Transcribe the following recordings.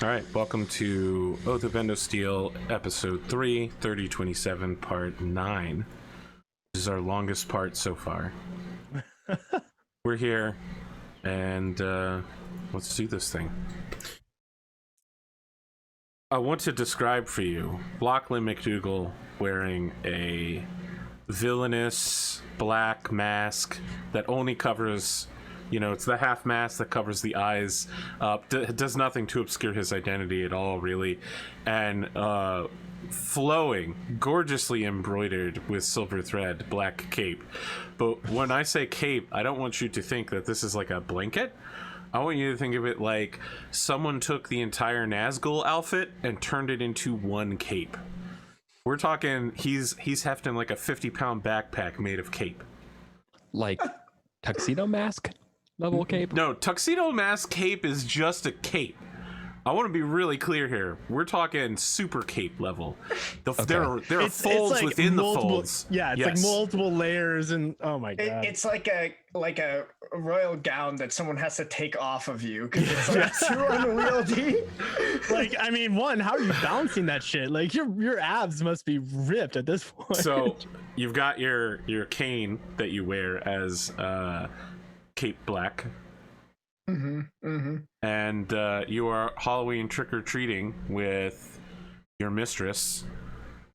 All right, welcome to Oath of Endosteel, Episode 3, 3027, Part 9. This is our longest part so far. We're here, and let's do this thing. I want to describe for you Lachlan McDougall wearing a villainous black mask that only covers... You know, it's the half mask that covers the eyes. Does nothing to obscure his identity at all, really. And flowing, gorgeously embroidered with silver thread, black cape. But when I say cape, I don't want you to think that this is like a blanket. I want you to think of it like someone took the entire Nazgul outfit and turned it into one cape. We're talking, he's hefting like a 50-pound backpack made of cape. Like tuxedo mask level cape? No, tuxedo mask cape is just a cape. I want to be really clear here. We're talking super cape level. Okay. There are folds like within the folds. Yeah, it's like multiple layers, and oh my god, it's like a royal gown that someone has to take off of you because it's like too unwieldy. Like, I mean, how are you balancing that shit? Like your abs must be ripped at this point. So you've got your cane that you wear as cape black. And you are Halloween trick-or-treating with your mistress,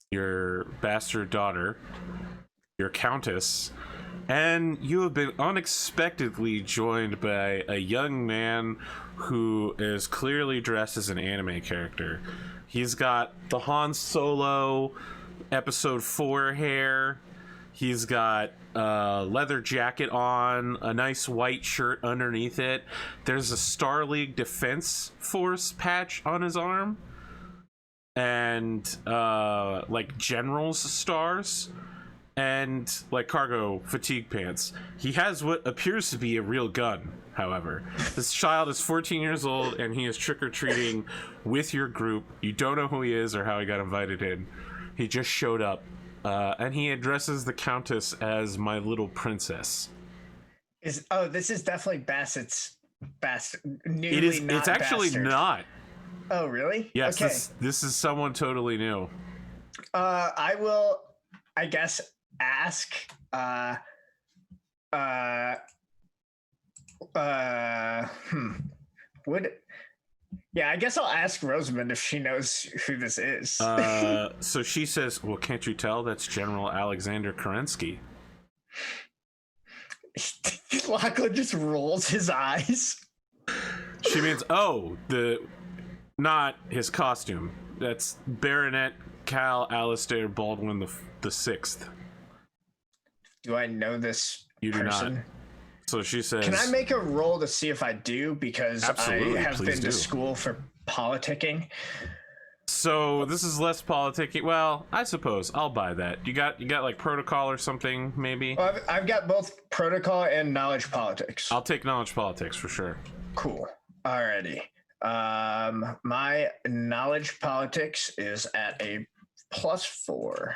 your bastard daughter, your countess, and you have been unexpectedly joined by a young man who is clearly dressed as an anime character. He's got the Han Solo episode 4 hair. He's got a leather jacket on, a nice white shirt underneath it. There's a Star League Defense Force patch on his arm. And like general's stars. And like cargo fatigue pants. He has what appears to be a real gun, however. This child is 14 years old and he is trick-or-treating with your group. You don't know who he is or how he got invited in. He just showed up. And he addresses the Countess as my little princess. This is definitely Bassett's It's actually bastard. Not. Oh, really? Yes, okay. This is someone totally new. I will, I guess, ask. Yeah, I guess I'll ask Rosamund if she knows who this is. So she says, well, can't you tell that's General Alexander Kerensky? Lachlan just rolls his eyes. She means, not his costume. That's Baronet Cal Alistair Baldwin the Sixth. Do I know this You person? do not. So she says... Can I make a roll to see if I do? Because absolutely, I have been to school for politicking. So this is less politicking. Well, I suppose I'll buy that. You got like protocol or something, maybe? Well, I've got both protocol and knowledge politics. I'll take knowledge politics for sure. Cool. Alrighty. My knowledge politics is at a +4.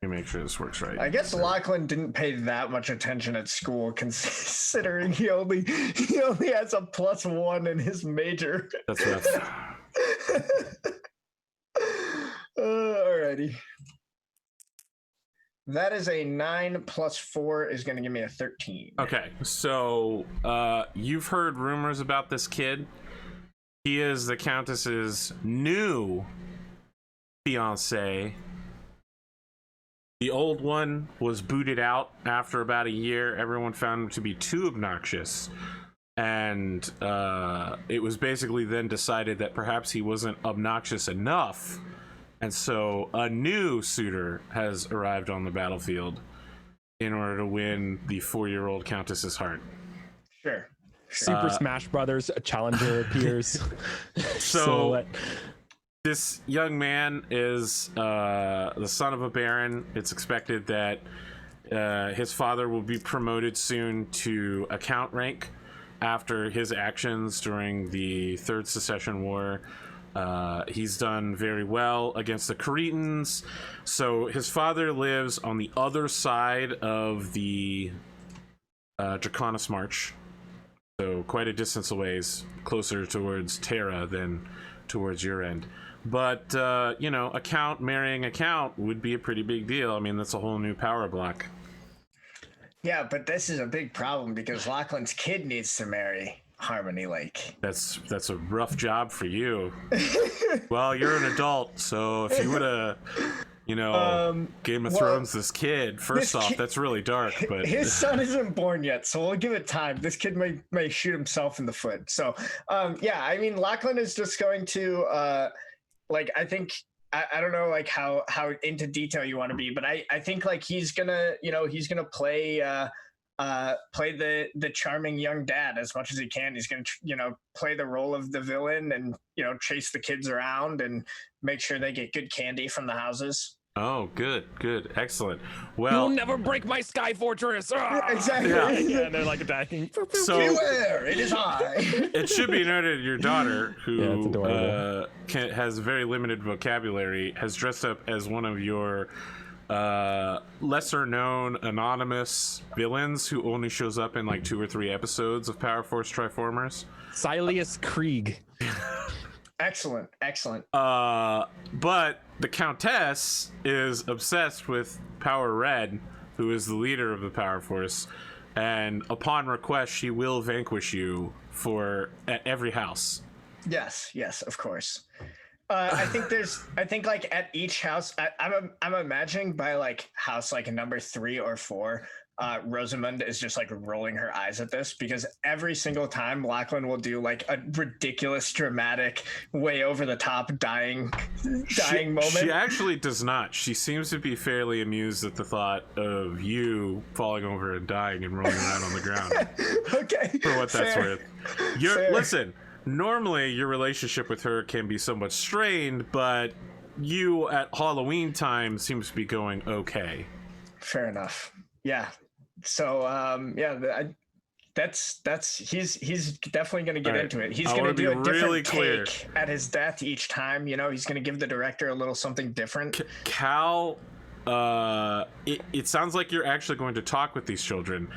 Let me make sure this works right. I guess Lachlan didn't pay that much attention at school, considering he only has a +1 in his major. That's rough. Alrighty. That is a 9 + 4 is going to give me a 13. Okay, so you've heard rumors about this kid. He is the Countess's new fiance. The old one was booted out after about a year. Everyone found him to be too obnoxious. And it was basically then decided that perhaps he wasn't obnoxious enough. And so a new suitor has arrived on the battlefield in order to win the 4-year-old Countess's heart. Sure. Super Smash Brothers challenger appears. So this young man is the son of a baron. It's expected that his father will be promoted soon to a count rank after his actions during the Third Secession War. He's done very well against the Cretans. So his father lives on the other side of the Draconis March. So quite a distance away, closer towards Terra than towards your end. But, you know, a count marrying a count would be a pretty big deal. I mean, that's a whole new power block. Yeah, but this is a big problem because Lachlan's kid needs to marry Harmony Lake. That's a rough job for you. Well, you're an adult, so if you would have, you know, Game of Thrones this kid, first off, that's really dark. But his son isn't born yet, so we'll give it time. This kid may shoot himself in the foot. So, yeah, I mean, Lachlan is just going to, like, I think. I don't know like how into detail you want to be, but I think like he's gonna play the charming young dad as much as he can. He's gonna play the role of the villain and chase the kids around and make sure they get good candy from the houses. Oh, good, excellent. Well, you'll never break my sky fortress. Exactly. Yeah, and they're like attacking. So beware, it is I. It should be noted your daughter, who adorable. has very limited vocabulary, has dressed up as one of your lesser known anonymous villains who only shows up in like 2 or 3 episodes of Power Force Triformers. Sileus Krieg. Excellent. But the Countess is obsessed with Power Red, who is the leader of the Power Force, and upon request, she will vanquish you at every house. Yes, of course. I think like at each house, I'm imagining by like house like number 3 or 4, Rosamund is just like rolling her eyes at this because every single time Lachlan will do like a ridiculous, dramatic, way over the top dying moment. She actually does not. She seems to be fairly amused at the thought of you falling over and dying and rolling around on the ground. Okay. For what that's fair. worth. Listen, normally your relationship with her can be somewhat strained, but you at Halloween time seems to be going okay. Fair enough. Yeah. So he's definitely going to get into it. He's going to do a different take at his death each time. He's going to give the director a little something different. Cal, it sounds like you're actually going to talk with these children.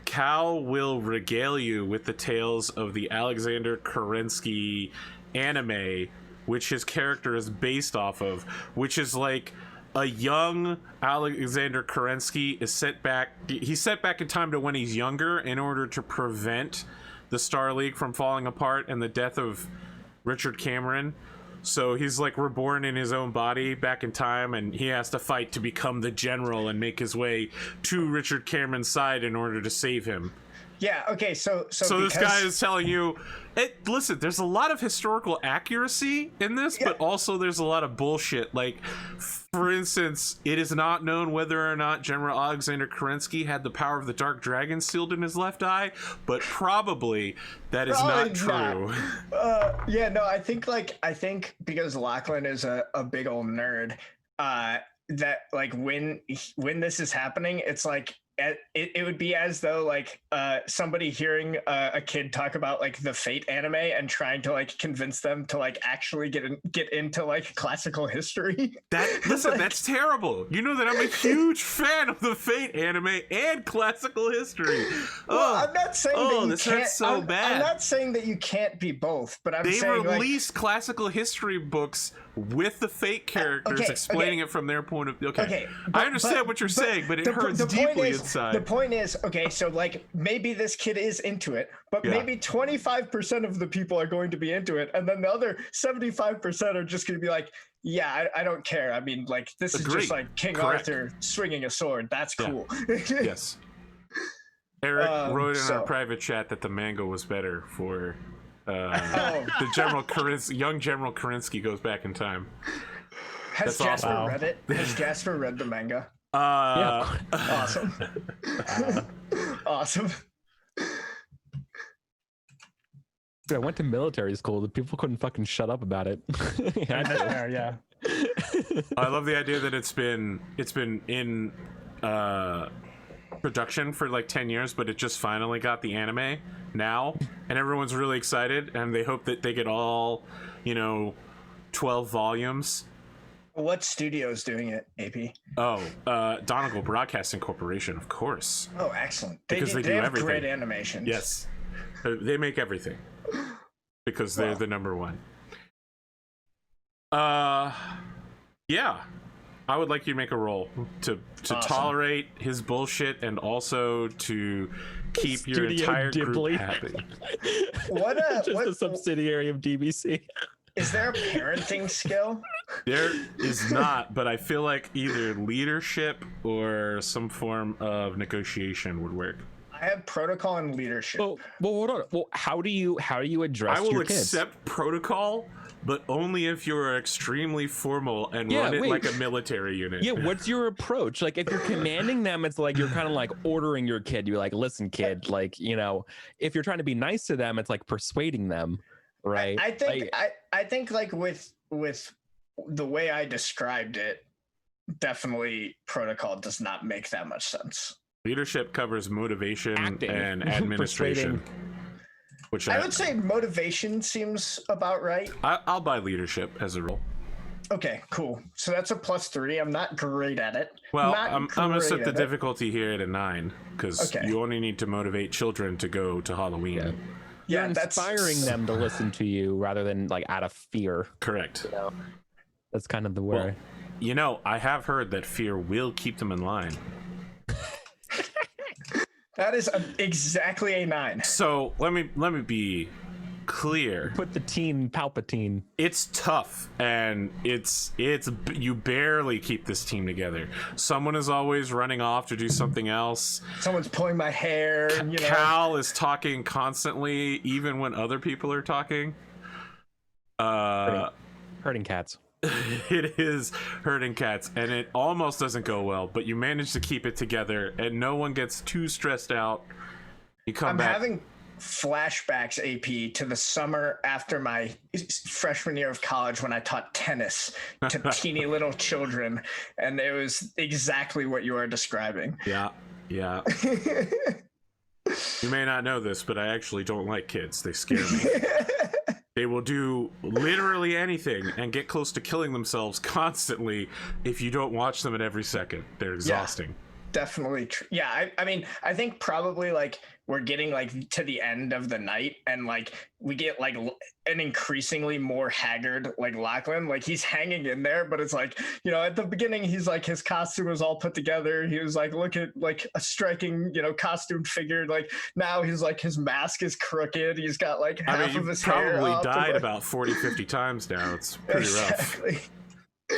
Cal will regale you with the tales of the Alexander Kerensky anime, which his character is based off of, which is like a young Alexander Kerensky is sent back in time to when he's younger in order to prevent the Star League from falling apart and the death of Richard Cameron. So he's like reborn in his own body back in time, and he has to fight to become the general and make his way to Richard Cameron's side in order to save him. Yeah, okay, so this guy is telling you, listen, there's a lot of historical accuracy in this, but also there's a lot of bullshit. Like, for instance, it is not known whether or not General Alexander Kerensky had the power of the Dark Dragon sealed in his left eye, but probably that is not true. I think because Lachlan is a big old nerd, that like when this is happening, it's like it would be as though like somebody hearing a kid talk about like the Fate anime and trying to like convince them to like actually get into like classical history. That's terrible. You know that I'm a huge fan of the Fate anime and classical history. Well, I'm not saying that you this can't. hurts so bad. I'm not saying that you can't be both, but they saying released classical history books with the Fate characters explaining it from their point of view. I understand what you're saying, but it hurts deeply inside. The point is, okay, so like maybe this kid is into it, but maybe 25% of the people are going to be into it, and then the other 75% are just going to be like, yeah, I don't care. I mean, like this is just like King Arthur swinging a sword. That's cool. Yes. Eric wrote in our private chat that the manga was better for the young General Kerensky goes back in time. Has Jasper read it? Has Jasper read the manga? Awesome. Awesome. Dude, I went to military school. The people couldn't fucking shut up about it. Yeah. I love the idea that it's been in production for like 10 years, but it just finally got the anime now, and everyone's really excited, and they hope that they get all 12 volumes. What studio's doing it, AP? Donegal Broadcasting Corporation, of course. Oh, excellent. Because they do have everything. great animations. Yes. They make everything because they're the number one. Yeah, I would like you to make a roll to Awesome. tolerate his bullshit and also to keep your Studio entire Ghibli. group happy. What Just a subsidiary of DBC. is there a parenting skill? There is not, but I feel like either leadership or some form of negotiation would work. I have protocol and leadership. Well, hold on. Well, how do you address I will your kids? accept protocol, but only if you're extremely formal and run it like a military unit. Yeah, what's your approach? Like, if you're commanding them, it's like you're kind of like ordering your kid. You're like, listen, kid, like, you know, if you're trying to be nice to them, it's like persuading them, right? I think like with the way I described it, definitely protocol does not make that much sense. Leadership covers motivation Acting. and administration. Which I would say motivation seems about right. I'll buy leadership as a role. Okay, cool. So that's a +3. I'm not great at it. Well, Not I'm gonna set great the at it. difficulty here at a 9 because Okay. you only need to motivate children to go to Halloween. You're Yeah, that's inspiring them to listen to you rather than like out of fear. Correct. You know? That's kind of the way. Well, you know, I have heard that fear will keep them in line. That is exactly a 9. So let me be clear. Put the teen Palpatine. It's tough, and it's you barely keep this team together. Someone is always running off to do something else. Someone's pulling my hair. You know. Cal is talking constantly, even when other people are talking. Hurting cats. It is hurting cats, and it almost doesn't go well, but you manage to keep it together, and no one gets too stressed out. You come I'm back. having flashbacks, AP, to the summer after my freshman year of college when I taught tennis to teeny little children, and it was exactly what you are describing. Yeah. You may not know this, but I actually don't like kids. They scare me. They will do literally anything and get close to killing themselves constantly if you don't watch them at every second. They're exhausting. Definitely yeah, I mean, I think probably like we're getting like to the end of the night, and like we get like an increasingly more haggard like Lachlan. Like he's hanging in there, but it's like, you know, at the beginning he's like, his costume was all put together, he was like, look at like a striking, you know, costume figure. Like now he's like, his mask is crooked, he's got like half of his hair probably up, died like, about 40-50 times now. It's pretty rough. exactly.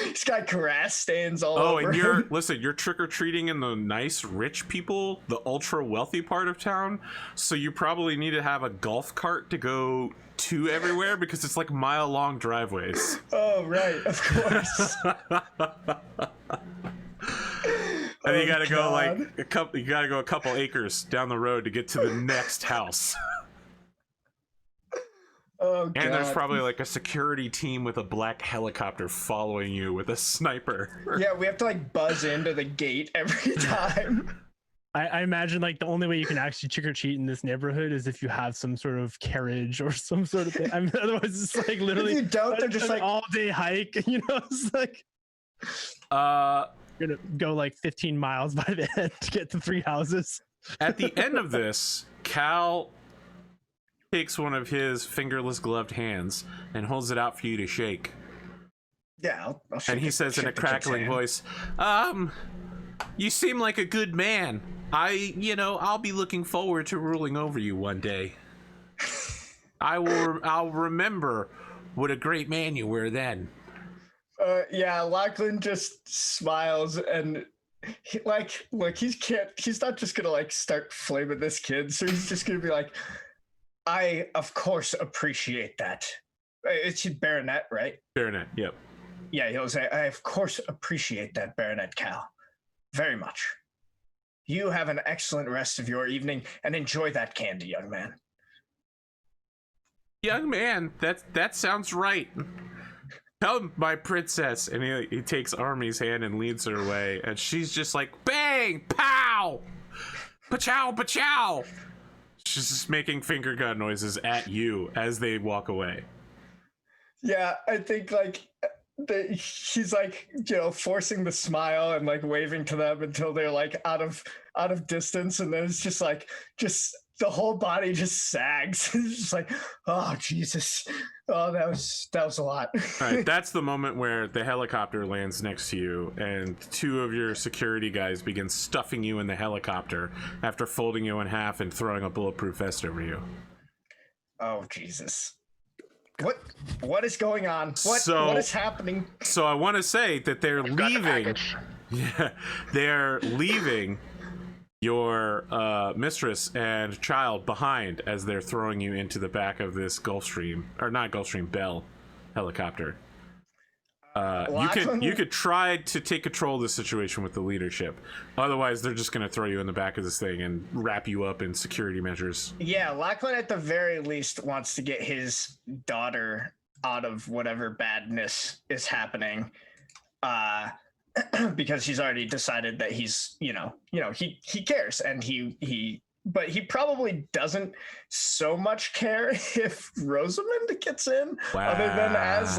He's got grass stains all Oh, over and you're him. you're trick-or-treating in the nice rich people, the ultra wealthy part of town, so you probably need to have a golf cart to go to everywhere because it's like mile-long driveways. Oh right, of course. And you gotta go God. like you gotta go a couple acres down the road to get to the next house. Oh God. And there's probably like a security team with a black helicopter following you with a sniper. Yeah, we have to like buzz into the gate every time. I imagine like the only way you can actually trick or treat in this neighborhood is if you have some sort of carriage or some sort of thing. I mean, otherwise it's like literally If you don't, they're just an like, all-day hike. You know, it's like you're gonna go like 15 miles by the end to get to 3 houses. At the end of this, Cal takes one of his fingerless gloved hands and holds it out for you to shake. yeah. I'll shake And he it- says in a shake the kid's crackling hand. voice, you seem like a good man. I'll be looking forward to ruling over you one day. I'll remember what a great man you were then. Yeah, Lachlan just smiles and look, he's not just gonna like start flaming this kid, so he's just gonna be like, I of course appreciate that. It's Baronet, right? Baronet, yep. Yeah, he'll say, I of course appreciate that, Baronet Cal. Very much. You have an excellent rest of your evening and enjoy that candy, young man. Young man, that sounds right. Come, my princess. And he takes Army's hand and leads her away. And she's just like, bang, pow, pachow, pachow. She's just making finger gun noises at you as they walk away. Yeah, I think like he's like, you know, forcing the smile and like waving to them until they're like out of distance, and then it's just like just the whole body just sags. It's just like, oh Jesus, oh that was a lot. All right, that's the moment where the helicopter lands next to you, and 2 of your security guys begin stuffing you in the helicopter after folding you in half and throwing a bulletproof vest over you. Oh Jesus. What is going on? What is happening? So I want to say that they're We've got the leaving. package. Yeah, they're leaving your mistress and child behind as they're throwing you into the back of this Gulfstream, or not Gulfstream, Bell helicopter. You could try to take control of the situation with the leadership. Otherwise, they're just going to throw you in the back of this thing and wrap you up in security measures. Yeah, Lachlan at the very least wants to get his daughter out of whatever badness is happening, because he's already decided that he's, he cares, and but he probably doesn't so much care if Rosamund gets in, Wow. other than as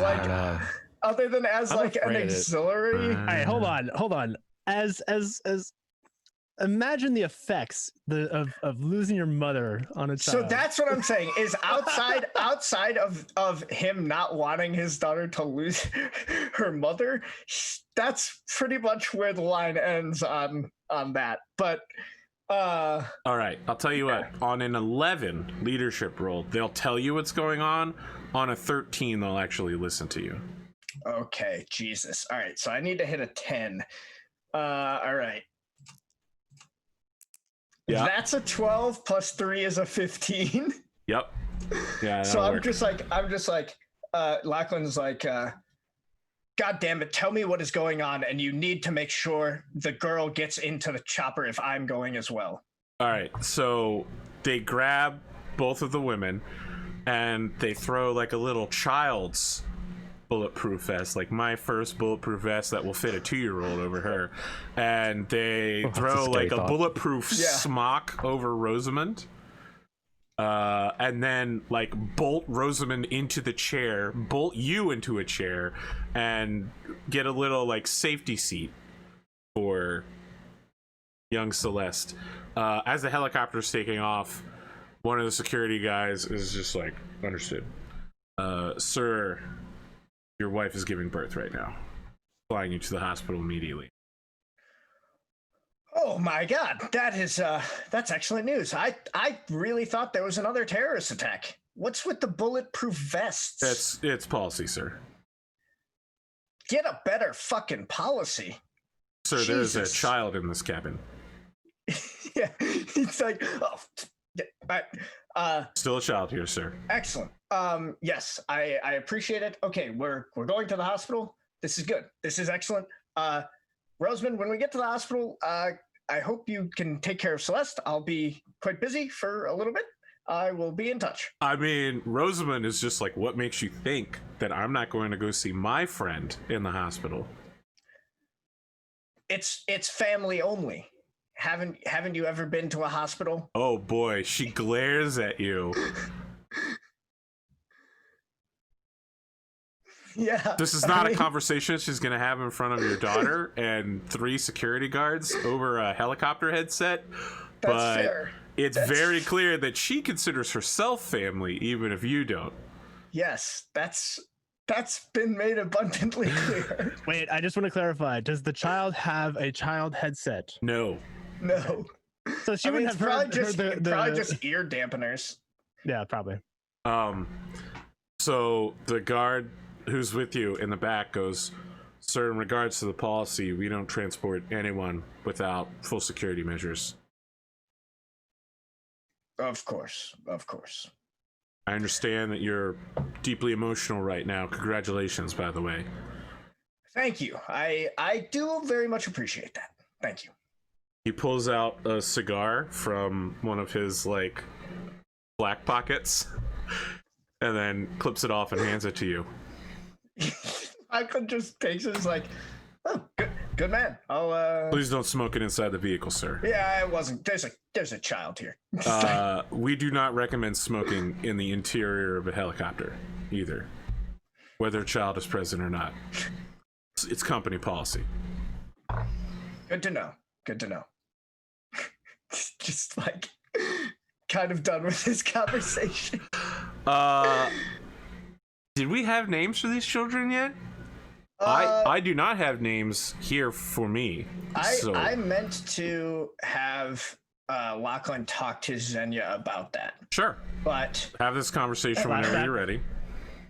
I'm like an afraid of it. auxiliary. All right, hold on. As imagine the effects of losing your mother on a child. So that's what I'm saying is outside of him not wanting his daughter to lose her mother, that's pretty much where the line ends on that. But All right, I'll tell you what. On an 11 leadership roll, they'll tell you what's going on. On a 13, they'll actually listen to you. okay, Jesus. All right, so I need to hit a 10. All right. Yeah. That's a 12 plus 3 is a 15. Yep. Yeah. So that'll work. I'm just like, Lachlan's like, God damn it, tell me what is going on, and you need to make sure the girl gets into the chopper if I'm going as well. All right, so they grab both of the women and they throw like a little child's bulletproof vest, like my first bulletproof vest that will fit a 2-year-old over her, and they that's a throw scary like a thought. bulletproof Yeah. smock over Rosamund, and then like bolt Rosamund into the chair, bolt you into a chair, and get a little like safety seat for young Celeste. As the helicopter's taking off, one of the security guys is just like, understood. Sir, your wife is giving birth right now. Flying you to the hospital immediately. Oh my God, that's excellent news. I really thought there was another terrorist attack. What's with the bulletproof vests? It's policy, sir. Get a better fucking policy. Sir, there is a Jesus. child in this cabin. Yeah, it's like, oh, yeah, Still a child here, sir. excellent. Yes, I appreciate it. Okay, we're going to the hospital. This is good. This is excellent. Rosamund, when we get to the hospital, I hope you can take care of Celeste. I'll be quite busy for a little bit. I will be in touch. I mean, Rosamund is just like, what makes you think that I'm not going to go see my friend in the hospital? It's family only. Haven't you ever been to a hospital? Oh boy, she glares at you. Yeah. This is not a conversation she's going to have in front of your daughter and 3 security guards over a helicopter headset. That's But fair. it's very clear that she considers herself family, even if you don't. Yes, that's been made abundantly clear. Wait, I just want to clarify. Does the child have a child headset? No. No. So she I mean, wouldn't it's have probably heard just the probably just ear dampeners. Yeah, probably. So the guard who's with you in the back goes, sir, in regards to the policy, we don't transport anyone without full security measures. Of course, of course. I understand that you're deeply emotional right now. Congratulations, by the way. Thank you. I do very much appreciate that. Thank you. He pulls out a cigar from one of his like black pockets and then clips it off and hands it to you. Michael just takes it as like, oh, good man. I'll Please don't smoke it inside the vehicle, sir. Yeah, I wasn't. There's a child here. We do not recommend smoking in the interior of a helicopter either, whether a child is present or not. It's company policy. Good to know. Good to know. Just like kind of done with this conversation. Did we have names for these children yet? I do not have names here for me. I meant to have Lachlan talk to Xenia about that. Sure. But have this conversation whenever you're ready.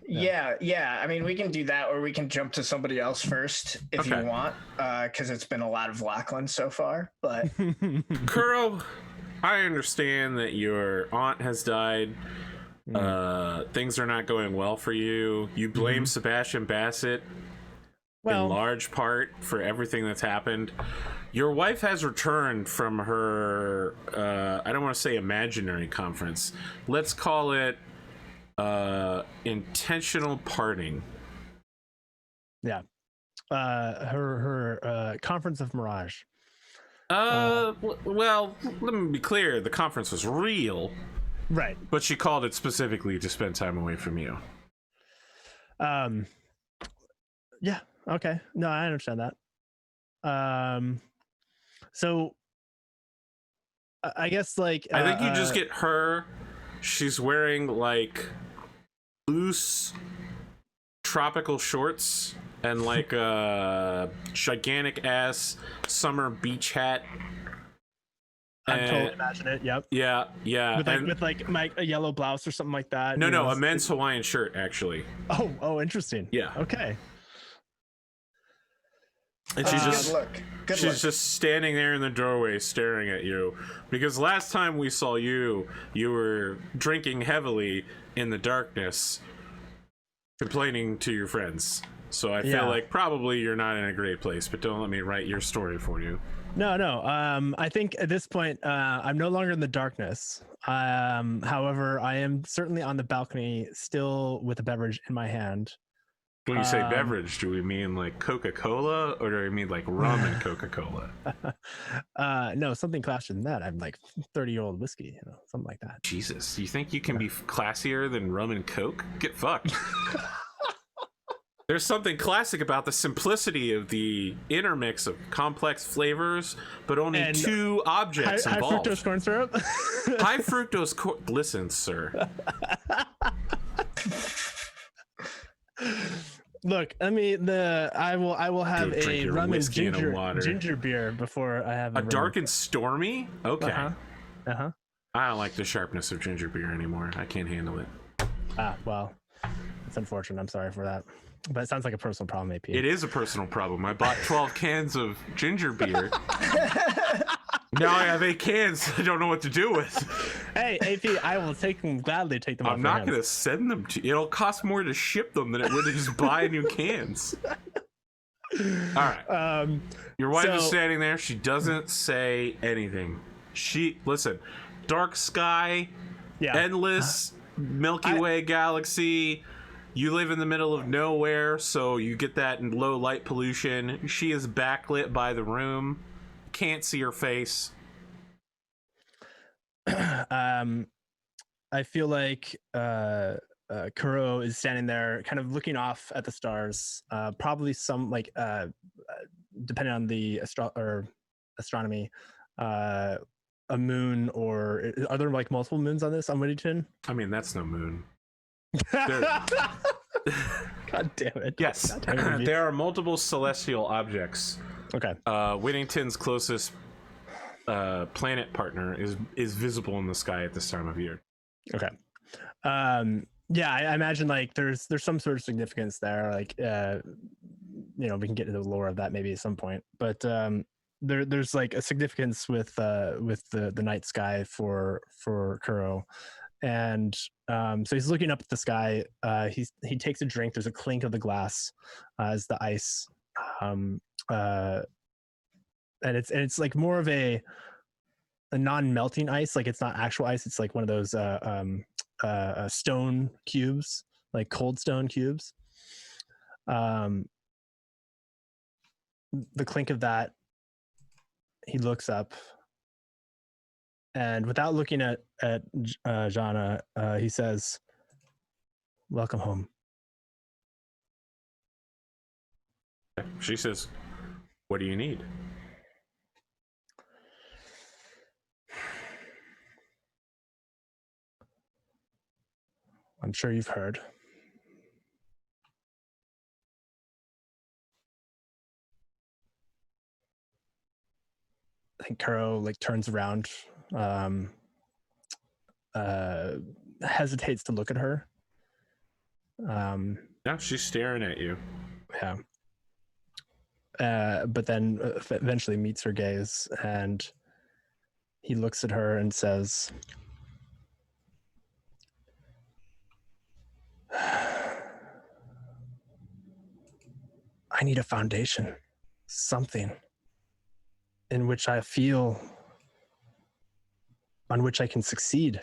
Yeah. I mean, we can do that, or we can jump to somebody else first if you want, because it's been a lot of Lachlan so far. But Kuro, I understand that your aunt has died. Things are not going well for you. You blame Sebastian Bassett in large part for everything that's happened. Your wife has returned from her, I don't want to say imaginary conference. Let's call it intentional parting. Yeah. Her conference of mirage. Well, let me be clear. The conference was real. Right. But she called it specifically to spend time away from you. Yeah. Okay. No, I understand that. So I guess like I think you just get her. She's wearing like loose tropical shorts and like a gigantic ass summer beach hat. I'm totally imagine it. Yep. Yeah. With a yellow blouse or something like that. No, a men's Hawaiian shirt actually. Oh, interesting. Yeah. Okay. And she's just just standing there in the doorway staring at you, because last time we saw you were drinking heavily in the darkness, complaining to your friends. So I feel like probably you're not in a great place, but don't let me write your story for you. No. I think at this point, I'm no longer in the darkness. However, I am certainly on the balcony, still with a beverage in my hand. When you say beverage, do we mean like Coca-Cola, or do we mean like rum and Coca-Cola? No, something classier than that. I'm like 30-year-old whiskey, something like that. Jesus, you think you can be classier than rum and Coke? Get fucked. There's something classic about the simplicity of the intermix of complex flavors, but only two objects involved. High fructose corn syrup. High fructose corn. Listen, sir. Look, I will have a rum and ginger beer before I have a dark and stormy. Okay. Uh-huh. I don't like the sharpness of ginger beer anymore. I can't handle it. Well, it's unfortunate. I'm sorry for that. But it sounds like a personal problem, AP. It is a personal problem. I bought 12 cans of ginger beer. Now I have 8 cans I don't know what to do with. Hey, AP, I will gladly take them off I'm not going to send them to you. It'll cost more to ship them than it would to just buy new cans. All right. Your wife is standing there. She doesn't say anything. Listen, dark sky, endless Milky Way galaxy. You live in the middle of nowhere, so you get that low light pollution. She is backlit by the room. Can't see her face. I feel like Kuro is standing there kind of looking off at the stars, probably some depending on the astronomy, a moon, or are there like multiple moons on this on Whittington? I mean, that's no moon. God damn it. Yes, there are multiple celestial objects. Okay. Whittington's closest planet partner is visible in the sky at this time of year. Okay. I imagine like there's some sort of significance there. Like we can get into the lore of that maybe at some point. But there's like a significance with the night sky for Kuro. And so he's looking up at the sky. He takes a drink. There's a clink of the glass as the ice, and it's like more of a non-melting ice. Like it's not actual ice. It's like one of those stone cubes, like cold stone cubes. The clink of that. He looks up. And without looking at Jana, he says, "Welcome home." She says, "What do you need?" I'm sure you've heard. I think Kuro like turns around, hesitates to look at her. Yeah, she's staring at you. Yeah. But then eventually meets her gaze, and he looks at her and says, I need a foundation, something in which I feel, on which I can succeed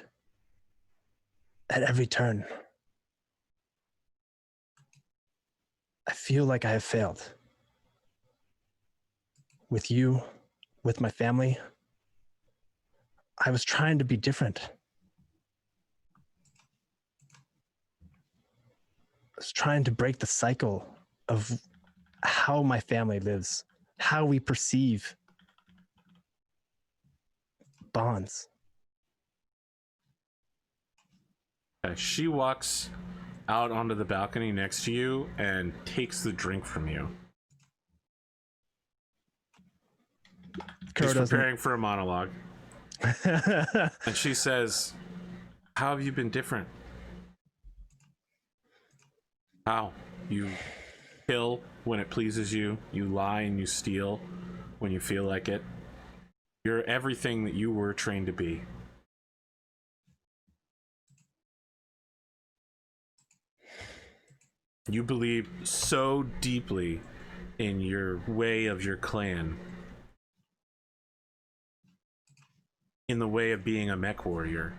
at every turn. I feel like I have failed. With you, with my family, I was trying to be different. I was trying to break the cycle of how my family lives, how we perceive bonds. She walks out onto the balcony next to you and takes the drink from you. She's preparing for a monologue. And she says, how have you been different? How? You kill when it pleases you. You lie and you steal when you feel like it. You're everything that you were trained to be. You believe so deeply in your way of your clan, in the way of being a Mechwarrior.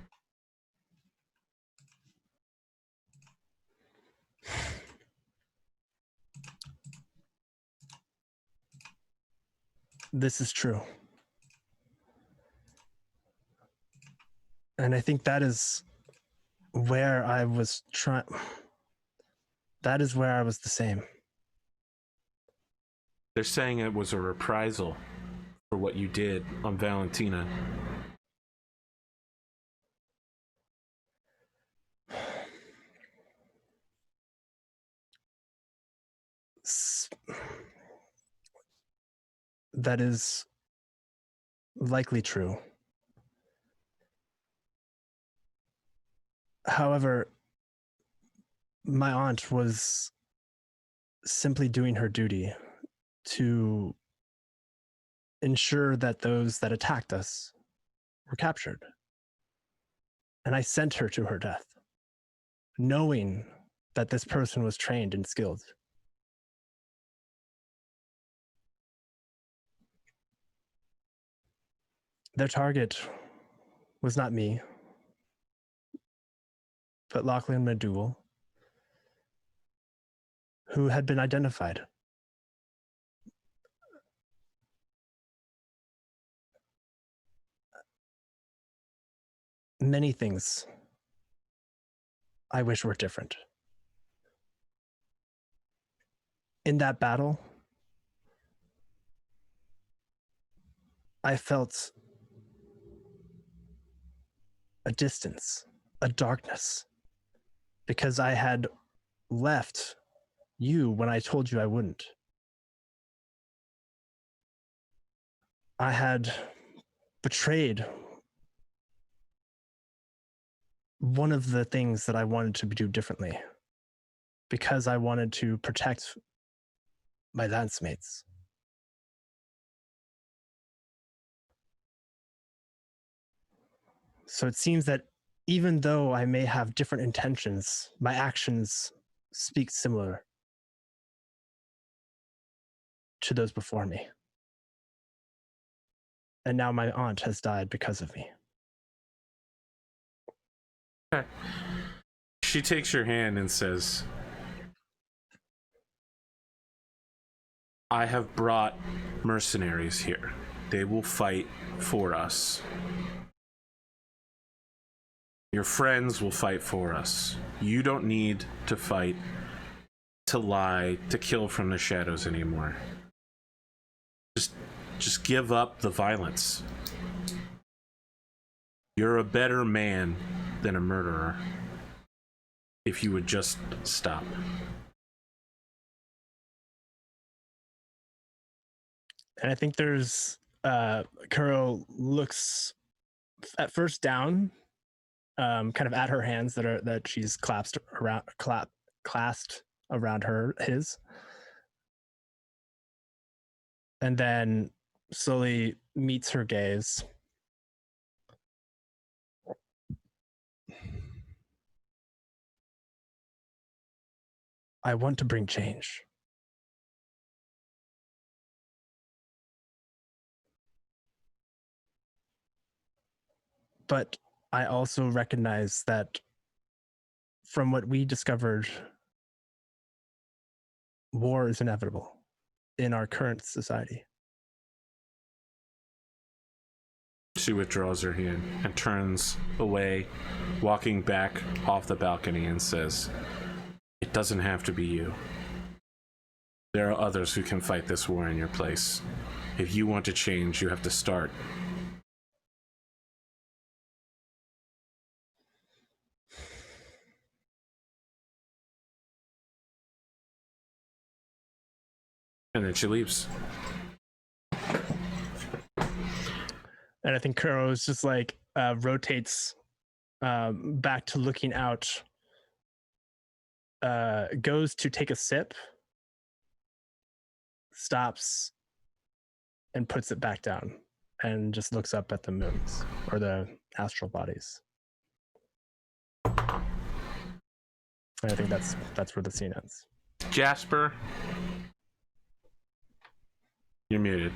This is true. And I think that is where I was that is where I was the same. They're saying it was a reprisal for what you did on Valentina. That is likely true. However, my aunt was simply doing her duty to ensure that those that attacked us were captured. And I sent her to her death, knowing that this person was trained and skilled. Their target was not me, but Lachlan Medul, who had been identified. Many things I wish were different. In that battle, I felt a distance, a darkness, because I had left you when I told you I wouldn't. I had betrayed one of the things that I wanted to do differently because I wanted to protect my lancemates. So it seems that even though I may have different intentions, my actions speak similar to those before me. And now my aunt has died because of me. Okay. She takes your hand and says, I have brought mercenaries here. They will fight for us. Your friends will fight for us. You don't need to fight, to lie, to kill from the shadows anymore. Just give up the violence. You're a better man than a murderer. if you would just stop. And I think there's Kuro looks at first down, kind of at her hands that she's clasped around his, and then slowly meets her gaze. I want to bring change. But I also recognize that from what we discovered, war is inevitable in our current society. She withdraws her hand and turns away, walking back off the balcony, and says, "It doesn't have to be you. There are others who can fight this war in your place. If you want to change, you have to start." And then she leaves. And I think Kuro is just like rotates back to looking out, goes to take a sip, stops, and puts it back down, and just looks up at the moons or the astral bodies. And I think that's where the scene ends. Jasper, you're muted.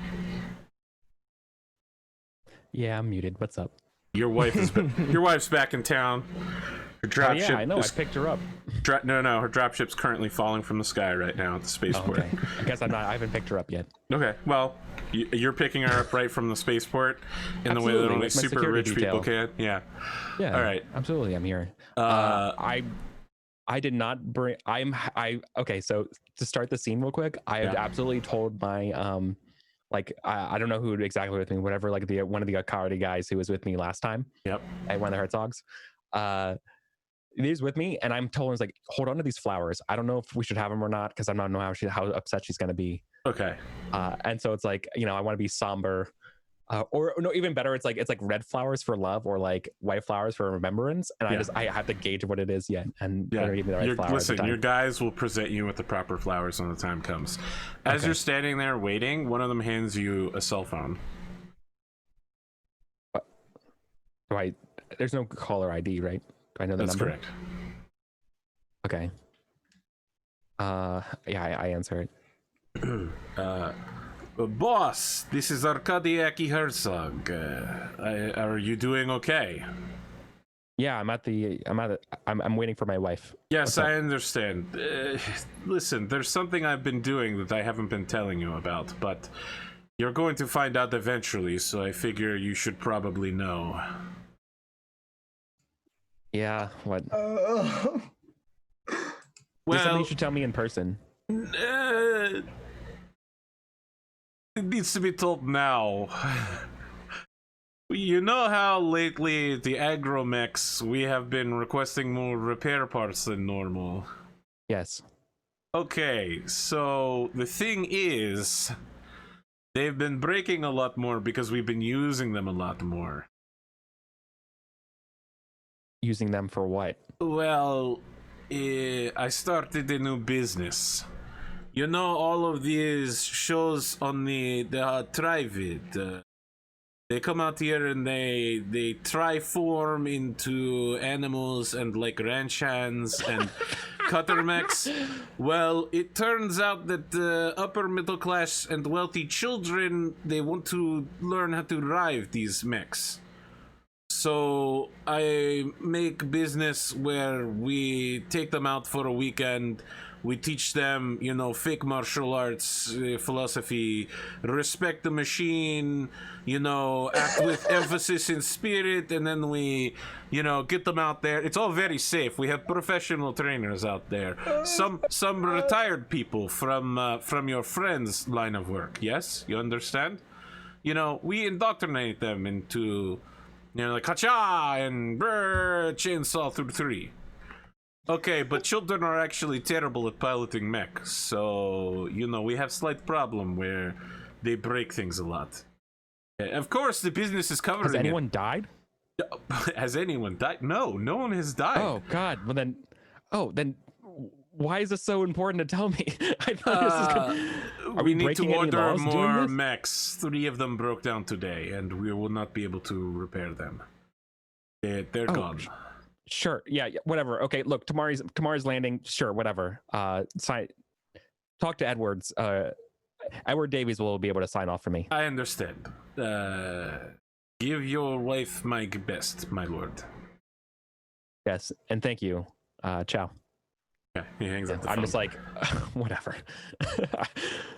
Yeah, I'm muted. What's up? Your wife's back in town. Her dropship. I know. I picked her up. No, her dropship's currently falling from the sky right now at the spaceport. Okay. I guess I haven't picked her up yet. Okay. Well, you're picking her up right from the spaceport in the way that only super rich people can. Yeah. Yeah. All right. Absolutely, I'm here. I did not bring. Okay. So to start the scene real quick, I had absolutely told my I don't know who exactly with me, whatever, like one of the Akari guys who was with me last time. Yep. At one of the Herzogs. He's with me, and I'm told him, like, hold on to these flowers. I don't know if we should have them or not, because I don't know how upset she's gonna be. Okay. And so it's like, I want to be somber. Or no, even better, it's like red flowers for love, or like white flowers for remembrance. And I have to gauge what it is yet, and give me the right flowers. Listen, your guys will present you with the proper flowers when the time comes. As you're standing there waiting, one of them hands you a cell phone. Right. There's no caller ID, right? Do I know the number? That's correct. Okay. I answer it. Boss, this is Arkady Herzog. Are you doing okay? Yeah, I'm waiting for my wife. Yes, I understand. Listen, there's something I've been doing that I haven't been telling you about, but you're going to find out eventually, so I figure you should probably know. Yeah, what? Oh. Well, something you should tell me in person. It needs to be told now. You know how lately the Mechs, we have been requesting more repair parts than normal? Yes. Okay, so the thing is, they've been breaking a lot more because we've been using them a lot more. Using them for what? Well, I started a new business. You know, all of these shows on the Trivid, they come out here and they triform into animals and like ranch hands and cutter mechs. Well, it turns out that the upper middle class and wealthy children, they want to learn how to drive these mechs. So I make business where we take them out for a weekend. We teach them, fake martial arts, philosophy, respect the machine, act with emphasis in spirit, and then we, get them out there. It's all very safe. We have professional trainers out there. Some retired people from your friend's line of work. Yes, you understand? We indoctrinate them into, like, ha-cha and brr, chainsaw through 3. Okay, but children are actually terrible at piloting mechs, so, you know, we have slight problem where they break things a lot. Of course, the business is covering Has anyone died? Has anyone died? No, no one has died. Oh God. Well then, why is this so important to tell me? I thought this is gonna... we need to breaking any order laws doing more this? mechs. 3 of them broke down today, and we will not be able to repair them. They're gone. Sure. Yeah. Whatever. Okay. Look, tomorrow's landing. Sure. Whatever. Talk to Edwards. Edward Davies will be able to sign off for me. I understand. Give your wife my best, my lord. Yes, and thank you. Ciao. Yeah, he hangs up the phone. I'm just like, whatever.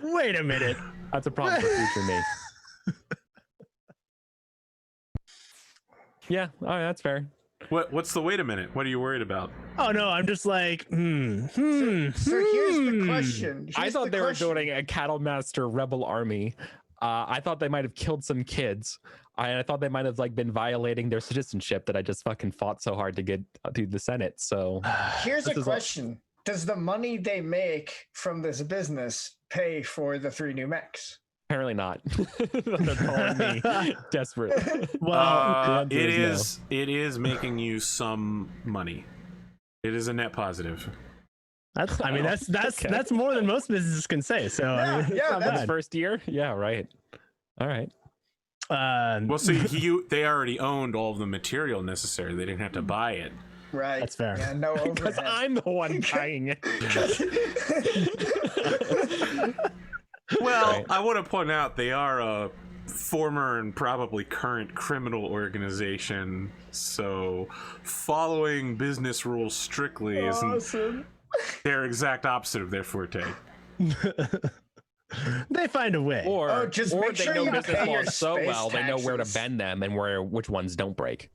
Wait a minute. That's a problem for future me. Yeah, all right, that's fair. What's the wait a minute? What are you worried about? Oh no, I'm just like, So here's the question. I thought they were doing a cattle master rebel army. I thought they might have killed some kids. I thought they might have like been violating their citizenship that I just fucking fought so hard to get to the Senate. So here's a question. Does the money they make from this business pay for the 3 new mechs? Apparently not. They're calling me desperate. Well, it is making you some money. It is a net positive. That's more than most businesses can say. So That's first year. Yeah, right. All right. Well, see, they already owned all of the material necessary. They didn't have to buy it. Right. That's fair. Yeah, no overhead. Because I'm the one buying it. Well, Right. I want to point out they are a former and probably current criminal organization, so following business rules strictly isn't their exact opposite of their forte. They find a way. Or just or make they sure know you business pay your laws so space well they know where to taxes. bend them and which ones don't break.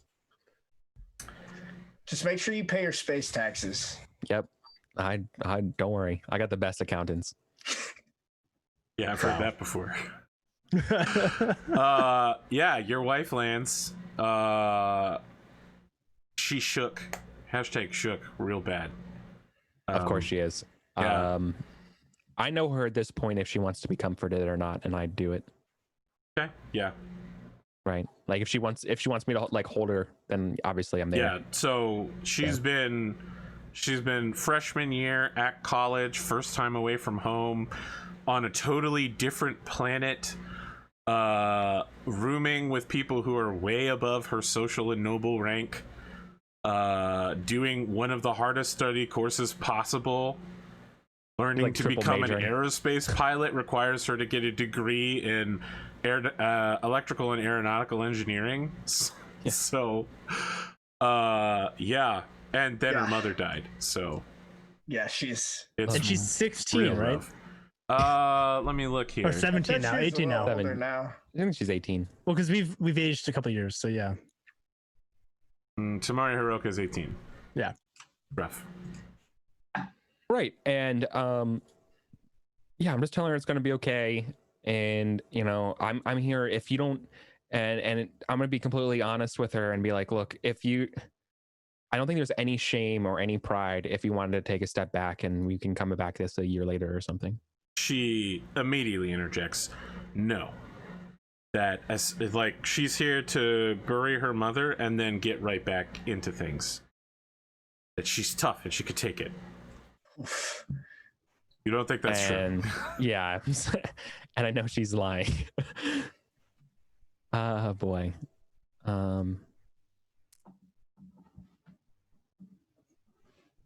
Just make sure you pay your space taxes. Yep. I don't worry. I got the best accountants. Yeah, I've heard that before. Yeah, your wife lands. She shook. Hashtag shook real bad. Of course she is. yeah. I know her at this point if she wants to be comforted or not, and I'd do it. Okay. Yeah. Right. Like if she wants me to like hold her, then obviously I'm there. Yeah. So she's been freshman year at college, first time away from home, on a totally different planet, rooming with people who are way above her social and noble rank, doing one of the hardest study courses possible. Learning Like to triple become majoring. an aerospace pilot requires her to get a degree in electrical and aeronautical engineering. Yeah. So, yeah. And then her Yeah. mother died. So Yeah, she's it's And she's 16, real right? rough. Let me look here. Or 17 now, 18 now. Seven. Older now. I think she's 18. Well, because we've aged a couple years, so yeah. Tamari Hiroka is 18. Yeah. Rough. Right. And yeah, I'm just telling her it's gonna be okay. And you know, I'm here if you don't and I'm gonna be completely honest with her and be like, look, I don't think there's any shame or any pride if you wanted to take a step back and we can come back this a year later or something. She immediately interjects, no. That as like she's here to bury her mother and then get right back into things. That she's tough and she could take it. You don't think that's And true? yeah, and I know she's lying. Boy. You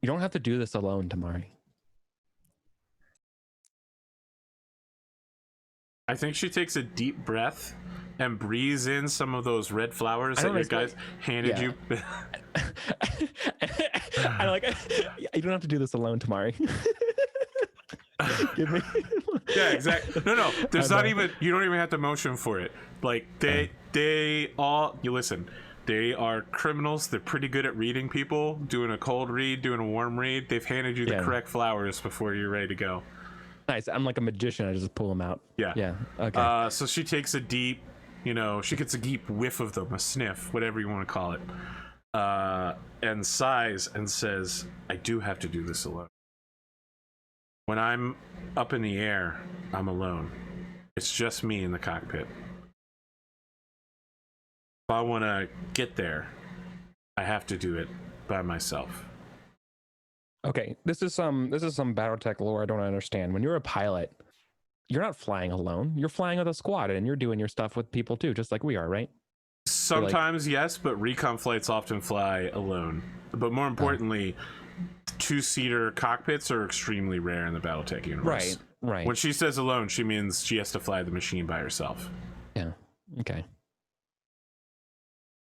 don't have to do this alone, Tamari. I think she takes a deep breath and breathes in some of those red flowers I that don't your know, guys handed yeah. you. I like. You don't have to do this alone, Tamari. Give me. Yeah, exactly. No. There's I not know. even. You don't even have to motion for it. Like they all. You listen. They are criminals. They're pretty good at reading people, doing a cold read, doing a warm read. They've handed you the Yeah. correct flowers before you're ready to go. Nice. I'm like a magician. I just pull them out. Yeah. Yeah. Okay. So she takes a deep, she gets a deep whiff of them, a sniff, whatever you want to call it. and sighs and says, I do have to do this alone. When I'm up in the air, I'm alone. It's just me in the cockpit. If I want to get there, I have to do it by myself. Okay, this is some Battletech lore I don't understand. When you're a pilot, you're not flying alone. You're flying with a squad, and you're doing your stuff with people too, just like we are, right? Sometimes yes, but recon flights often fly alone. But more importantly, two-seater cockpits are extremely rare in the Battletech universe. Right. When she says alone, she means she has to fly the machine by herself. Yeah. Okay.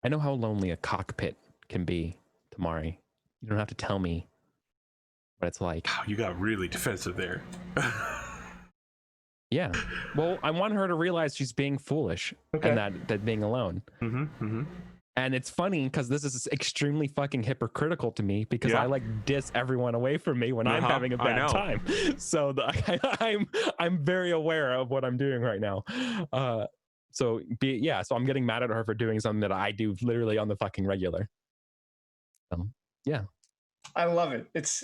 I know how lonely a cockpit can be, Tamari. You don't have to tell me what it's like. Wow, you got really defensive there. Yeah. Well, I want her to realize she's being foolish and that being alone. And it's funny because this is extremely fucking hypocritical to me because I like diss everyone away from me when I'm having a bad time. So I'm very aware of what I'm doing right now. So I'm getting mad at her for doing something that I do literally on the fucking regular. Yeah. I love it. It's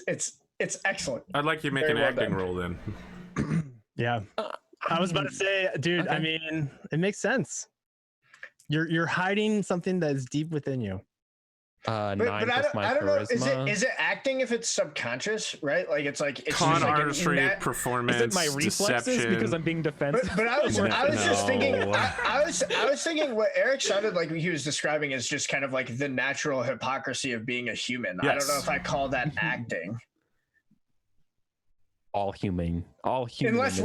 excellent. I'd like you to make an acting role then. Yeah. I was about to say, dude, okay. I mean, it makes sense. You're hiding something that is deep within you. But I don't know. Is it acting if it's subconscious, right? Like it's con artistry, performance. Is it my reflexes deception. Because I'm being defensive? But I was just thinking. I was thinking what Eric sounded like he was describing is just kind of like the natural hypocrisy of being a human. Yes. I don't know if I call that acting. All human. Unless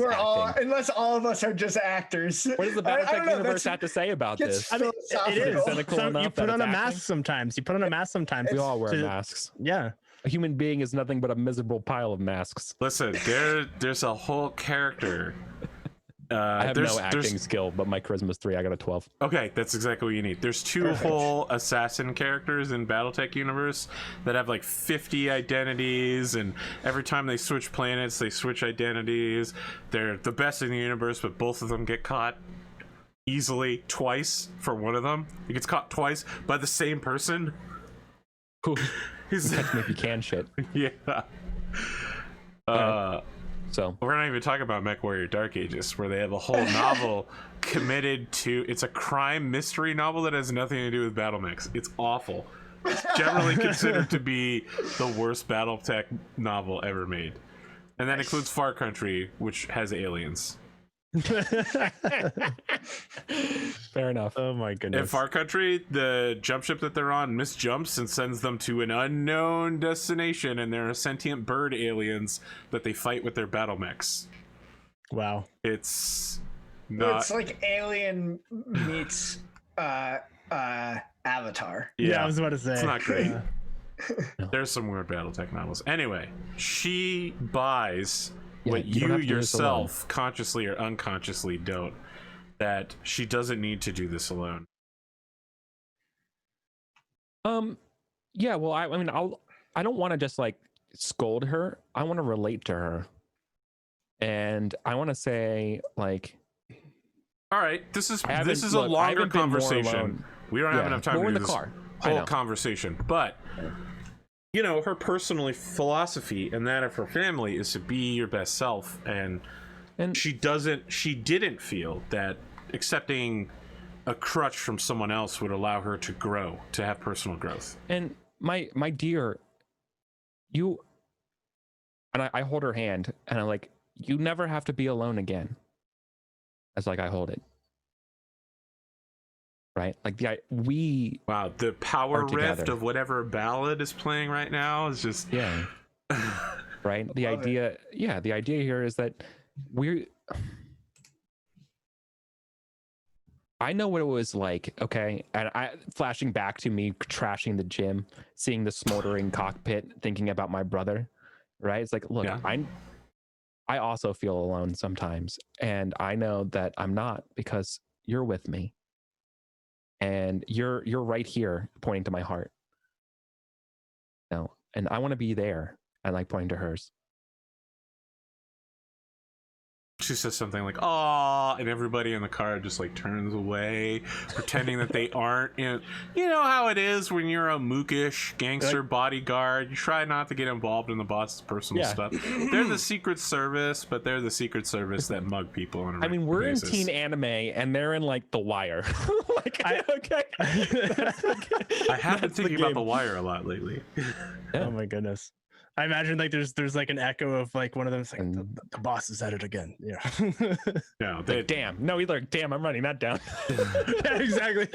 all of us are just actors. What does the Battletech universe have to say about this? I mean, it is. You put on a mask sometimes. We all wear masks. Yeah. A human being is nothing but a miserable pile of masks. Listen, there's a whole character. I have no acting skill, but my charisma's 3. I got a 12. Okay, that's exactly what you need. There's 2 whole assassin characters in Battletech universe that have like 50 identities, and every time they switch planets, they switch identities. They're the best in the universe, but both of them get caught easily twice for one of them. He gets caught twice by the same person. He's catch me if you can shit. Yeah. So we're not even talking about Mechwarrior Dark Ages, where they have a whole novel committed to. It's a crime mystery novel that has nothing to do with Battlemechs. It's awful. It's generally considered to be the worst Battletech novel ever made, and that includes Far Country, which has aliens. Fair enough. Oh my goodness. In Far Country, the jump ship that they're on misjumps and sends them to an unknown destination, and there are sentient bird aliens that they fight with their Battlemechs. Wow. It's like Alien meets Avatar. Yeah, I was about to say. It's not great. There's some weird Battletech novels. Anyway, she buys what you yourself consciously or unconsciously don't, that she doesn't need to do this alone. Yeah, well, I mean, I don't want to just like scold her. I want to relate to her, and I want to say like, all right, this is a longer conversation. We don't have enough time to do this whole conversation, but you know, her personal philosophy and that of her family is to be your best self, and she didn't feel that accepting a crutch from someone else would allow her to grow, to have personal growth. And my dear, you, and I hold her hand, and I'm like, you never have to be alone again. As like I hold it. Right, like the power rift of whatever ballad is playing right now is just right. The idea here is that I know what it was like, okay, and flashing back to me trashing the gym, seeing the smoldering cockpit, thinking about my brother, right? It's like, look, I also feel alone sometimes, and I know that I'm not because you're with me. And you're right here, pointing to my heart. No, and I want to be there. I like pointing to hers. she says something like "Aw," and everybody in the car just like turns away, pretending that they aren't. You know how it is when you're a mookish gangster bodyguard. You try not to get involved in the boss's personal stuff. They're the Secret Service, but they're the Secret Service that mug people on a regular we're basis. in teen anime, and they're in like The Wire. Okay. I have been thinking about The Wire a lot lately. Oh my goodness. I imagine like there's like an echo of like one of them like the boss is at it again. Yeah. No, damn. No, he's like, damn, I'm writing that down. Yeah, exactly.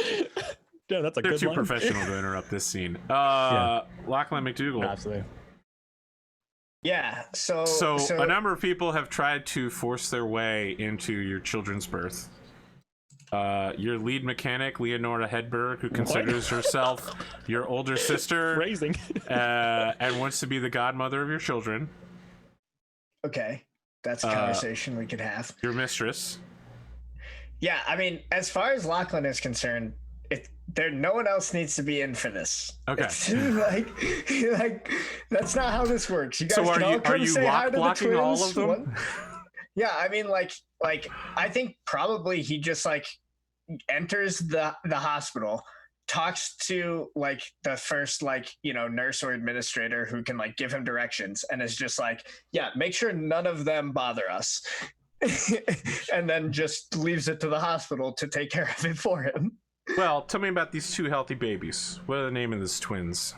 Yeah, that's a they're good too line. professional to interrupt this scene. Lachlan McDougall. Absolutely. Yeah. So a number of people have tried to force their way into your children's birth. Your lead mechanic, Leonora Hedberg, who considers herself your older sister, Phrasing. and wants to be the godmother of your children. Okay, that's a conversation we could have. Your mistress. Yeah, I mean, as far as Lachlan is concerned, no one else needs to be in for this. Okay. It's like that's not how this works. You guys So can all come are you say hi to the blocking all twins. of them? One- Yeah, I mean, like I think probably he just like enters the hospital, talks to like the first nurse or administrator who can like give him directions, and is just like, yeah, make sure none of them bother us, and then just leaves it to the hospital to take care of it for him. Well, tell me about these two healthy babies. What are the name of these twins?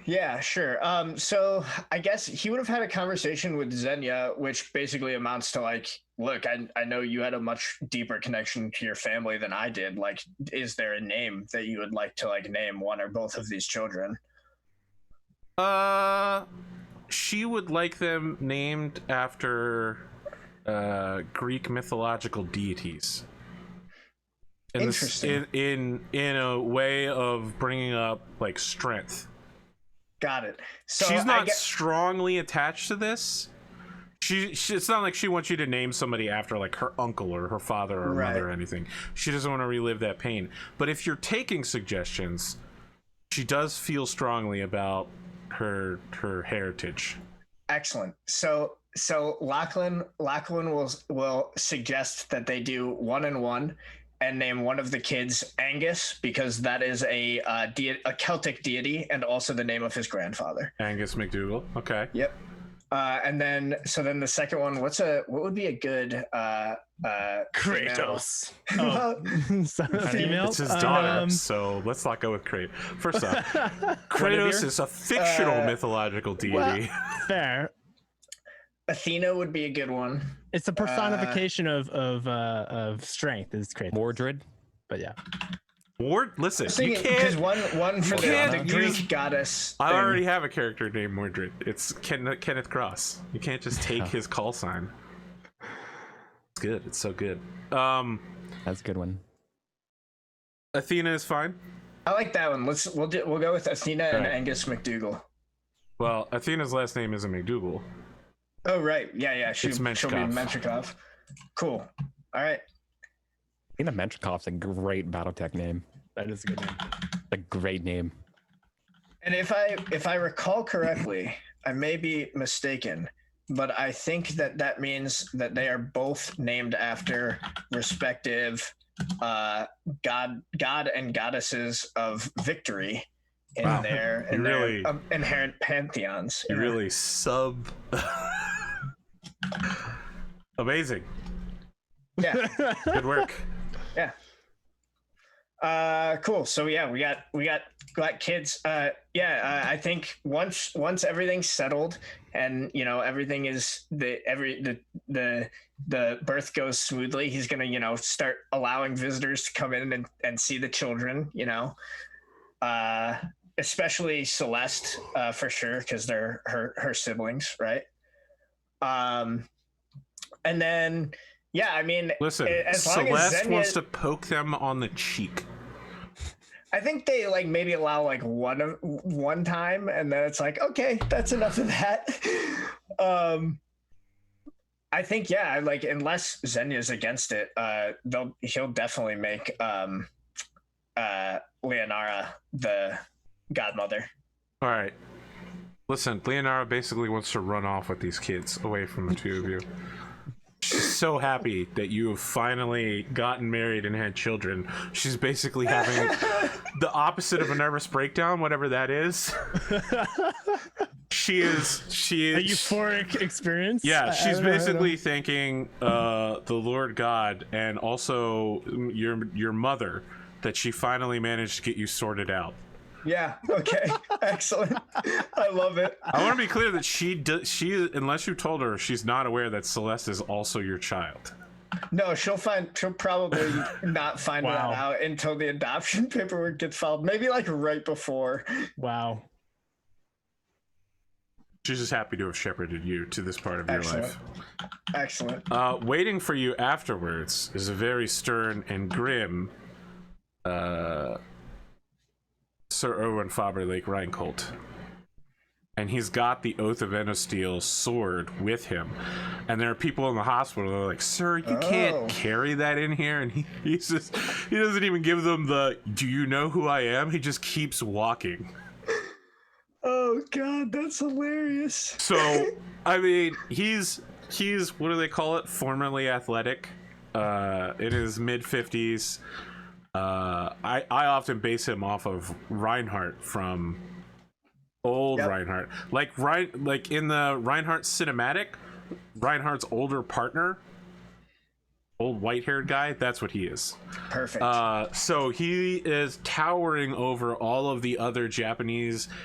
Yeah, sure. So I guess he would have had a conversation with Xenia, which basically amounts to like, look, I know you had a much deeper connection to your family than I did. Like, is there a name that you would like to like name one or both of these children? She would like them named after Greek mythological deities. Interesting. In a way of bringing up like strength. Got it. So she's not strongly attached to this. It's not like she wants you to name somebody after like her uncle or her father or mother or anything. She doesn't want to relive that pain. But if you're taking suggestions, she does feel strongly about her heritage. Excellent. So Lachlan will suggest that they do 1 and 1. And name one of the kids Angus, because that is a Celtic deity and also the name of his grandfather. Angus McDougall. Okay. Yep. And then the second one, what would be a good Kratos. female? It's his daughter, so let's not go with Kratos. First off, Kratos is a fictional mythological deity. Well, fair. Athena would be a good one. It's a personification of strength is Kratos. Mordred. But yeah. Listen, you can't. Because one for the Greek goddess. I already have a character named Mordred. It's Kenneth Cross. You can't just take his call sign. It's good. It's so good. That's a good one. Athena is fine. I like that one. We'll go with Athena and Angus McDougall. Well, Athena's last name isn't McDougall. Oh right, yeah. She'll be Menshikov. Menshikov. Cool. All right. Athena Menchikov's a great Battletech name. That is a good name. A great name. And if I recall correctly, I may be mistaken, but I think that means that they are both named after respective god and goddesses of victory in their inherent pantheons. You really amazing. Yeah. Good work. Yeah. Cool. So yeah, we got kids. I think once everything's settled and everything is the birth goes smoothly, he's gonna start allowing visitors to come in and see the children. Especially Celeste, for sure, because they're her siblings, right? And then, yeah, I mean, listen, as long as Celeste Xenia wants to poke them on the cheek. I think they like maybe allow like one time, and then it's like, okay, that's enough of that. I think, yeah, like unless Xenia's against it, he'll definitely make Leonara the godmother. All right. Listen, Leonara basically wants to run off with these kids away from the two of you. She's so happy that you have finally gotten married and had children. She's basically having the opposite of a nervous breakdown, whatever that is. She is a euphoric experience. Yeah, she's basically thanking the Lord God and also your mother that she finally managed to get you sorted out. Yeah. Okay. Excellent. I love it. I want to be clear that she unless you told her, she's not aware that Celeste is also your child. No, she'll probably not find that out until the adoption paperwork gets filed. Maybe like right before. Wow. She's just happy to have shepherded you to this part of your life. Excellent. Waiting for you afterwards is a very stern and grim Sir Erwin Faberlake Reincolt. And he's got the Oath of Endosteel sword with him. And there are people in the hospital that are like, sir, you can't carry that in here. And he doesn't even give them the, do you know who I am? He just keeps walking. Oh God, that's hilarious. So, I mean, he's what do they call it? Formerly athletic, in his mid-50s. I often base him off of Reinhardt from old Reinhardt. Like in the Reinhardt cinematic, Reinhardt's older partner, old white-haired guy, that's what he is. Perfect. So he is towering over all of the other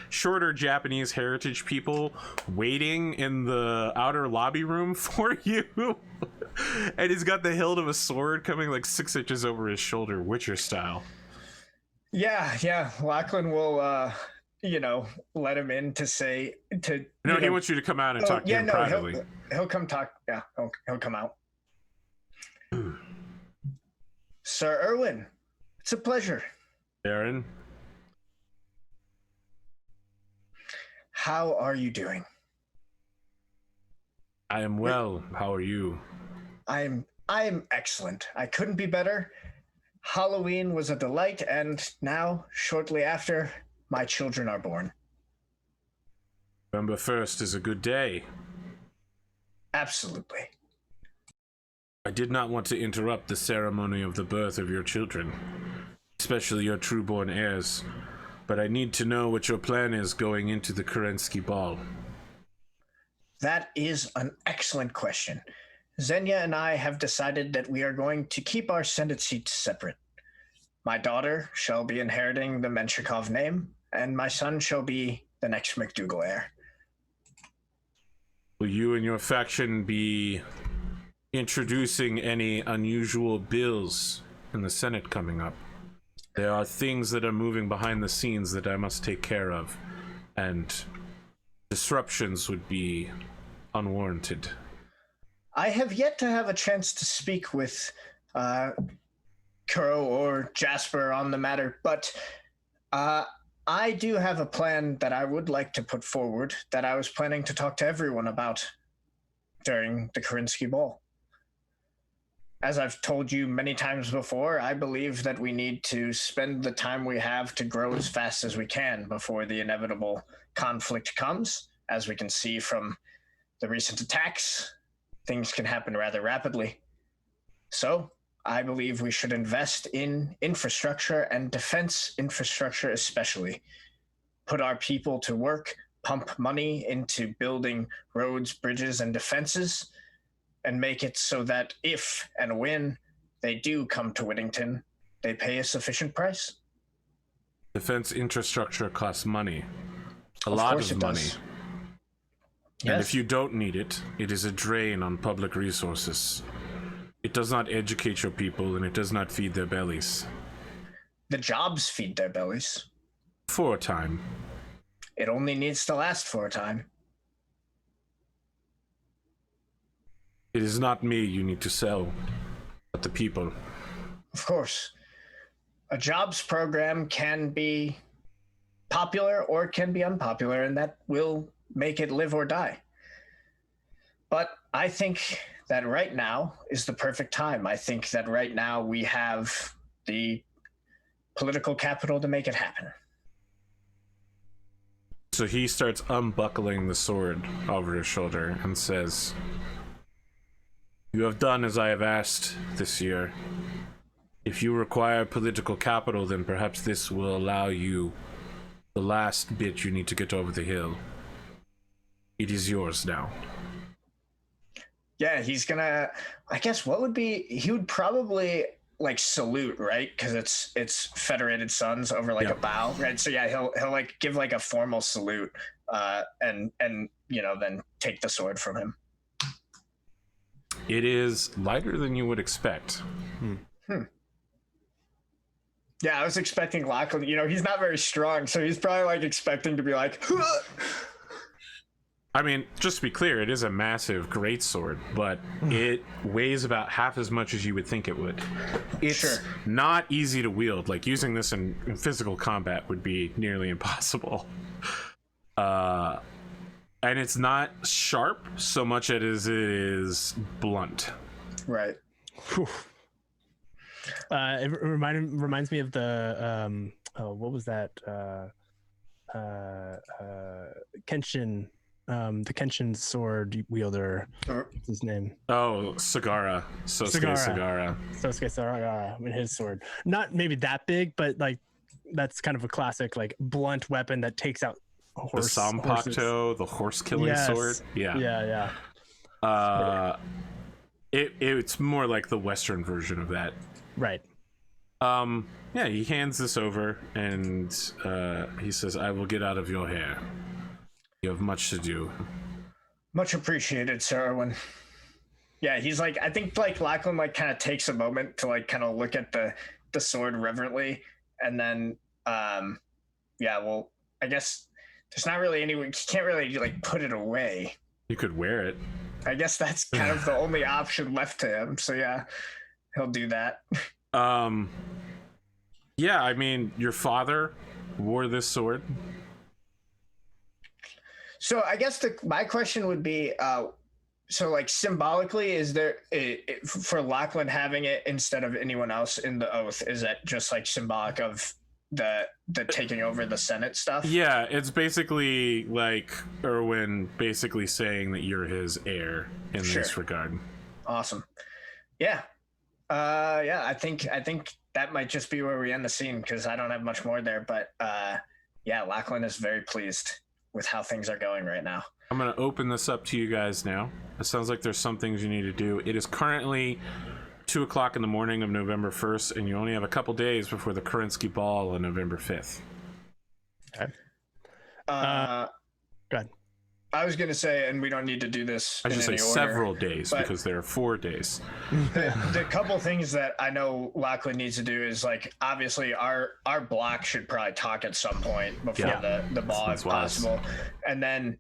shorter Japanese heritage people waiting in the outer lobby room for you. And he's got the hilt of a sword coming like 6 inches over his shoulder, Witcher style. Yeah. Lachlan will, let him in to say to. No, he wants you to come out and talk to him privately. He'll come talk. Yeah, he'll come out. Sir Erwin, it's a pleasure. Aaron, how are you doing? I am well. How are you? I am excellent. I couldn't be better. Halloween was a delight, and now, shortly after, my children are born. November 1st is a good day. Absolutely. I did not want to interrupt the ceremony of the birth of your children, especially your true-born heirs, but I need to know what your plan is going into the Kerensky ball. That is an excellent question. Xenia and I have decided that we are going to keep our Senate seats separate. My daughter shall be inheriting the Menshikov name, and my son shall be the next McDougal heir. Will you and your faction be introducing any unusual bills in the Senate coming up? There are things that are moving behind the scenes that I must take care of, and disruptions would be unwarranted. I have yet to have a chance to speak with Kuro or Jasper on the matter, but I do have a plan that I would like to put forward that I was planning to talk to everyone about during the Kerensky Ball. As I've told you many times before, I believe that we need to spend the time we have to grow as fast as we can before the inevitable conflict comes. As we can see from the recent attacks, things can happen rather rapidly. So I believe we should invest in infrastructure and defense infrastructure especially. Put our people to work, pump money into building roads, bridges, and defenses, and make it so that if and when they do come to Whittington, they pay a sufficient price. Defense infrastructure costs money. A lot of money. Does. And Yes. if you don't need it, it is a drain on public resources. It does not educate your people, and it does not feed their bellies. The jobs feed their bellies. For a time. It only needs to last for a time. It is not me you need to sell, but the people. Of course. A jobs program can be popular or it can be unpopular, and that will make it live or die. But I think that right now is the perfect time. I think that right now we have the political capital to make it happen. So he starts unbuckling the sword over his shoulder and says, You have done as I have asked this year. If you require political capital, then perhaps this will allow you the last bit you need to get over the hill. It is yours now. Yeah, he's gonna. I guess what would be? He would probably like salute, right? Because it's Federated Sons over like a bow, right? So yeah, he'll like give like a formal salute, and you know then take the sword from him. It is lighter than you would expect. Yeah, I was expecting Lachlan. You know, he's not very strong, so he's probably like expecting to be like. I mean, just to be clear, it is a massive greatsword, but it weighs about half as much as you would think it would. It's not easy to wield. Like, using this in physical combat would be nearly impossible. And it's not sharp so much as it is blunt. Right. It reminds me of the what was that? Kenshin. The Kenshin sword wielder. What's his name? Oh, Sagara. Sosuke Sagara. Sosuke Sagara. I mean, his sword. Not maybe that big, but like that's kind of a classic, like blunt weapon that takes out horse. The Sanpakuto, the horse killing sword. Yeah. It's more like the Western version of that. Right. Yeah, he hands this over and he says, "I will get out of your hair. You have much to do." Much appreciated, Sir Erwin. Yeah, he's like, I think like Lachlan like kind of takes a moment to like kind of look at the sword reverently, and then well, I guess there's not really any. You can't really like put it away. You could wear it. I guess that's kind of the only option left to him. So yeah, he'll do that. Yeah, I mean, your father wore this sword. So I guess my question would be, so like symbolically, is there for Lachlan having it instead of anyone else in the oath? Is that just like symbolic of the taking over the Senate stuff? Yeah, it's basically like Erwin basically saying that you're his heir in this regard. Awesome. Yeah. I think that might just be where we end the scene because I don't have much more there. But yeah, Lachlan is very pleased with how things are going right now. I'm going to open this up to you guys now. It sounds like there's some things you need to do. It is currently 2:00 in the morning of November 1st, and you only have a couple days before the Kerensky ball on November 5th. Okay. Go ahead. I was going to say, and we don't need to do this. I should say order, several days because there are 4 days. The couple things that I know Lachlan needs to do is like, obviously our block should probably talk at some point before the ball if possible. And then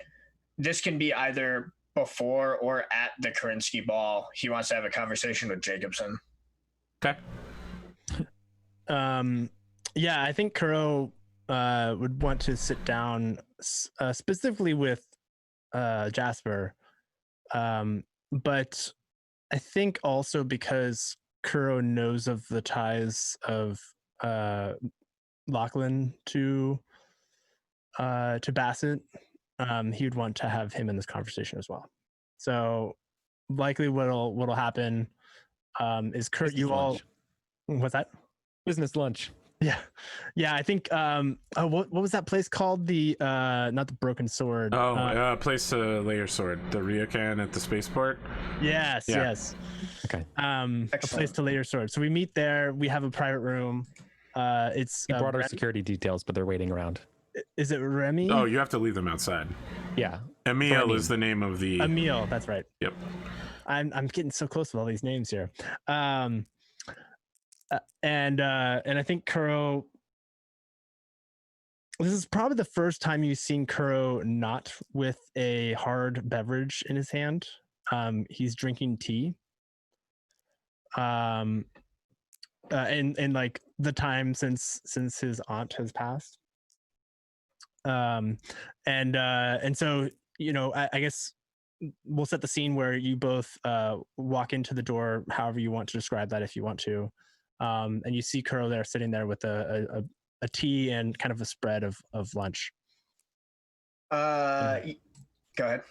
this can be either before or at the Kerensky ball. He wants to have a conversation with Jacobson. Okay. Yeah, I think Kuro would want to sit down specifically with Jasper, but I think also because Kuro knows of the ties of Lachlan to Bassett, he would want to have him in this conversation as well. So likely what'll happen is Kurt, you all, what's that? Business lunch. Yeah. I think. What was that place called? The not the Broken Sword. Place to lay your sword. The Ryokan at the spaceport. Yes. Okay. A place to lay your sword. So we meet there. We have a private room. It's he brought our security details, but they're waiting around. Is it Remy? Oh, you have to leave them outside. Yeah. Emil is the name of the. Emil, that's right. Yep. I'm getting so close with all these names here. And I think Kuro, this is probably the first time you've seen Kuro not with a hard beverage in his hand. He's drinking tea. And like the time since his aunt has passed. And so, you know, I guess we'll set the scene where you both walk into the door, however you want to describe that, if you want to. And you see Kuro there sitting there with a tea and kind of a spread of lunch. Go ahead.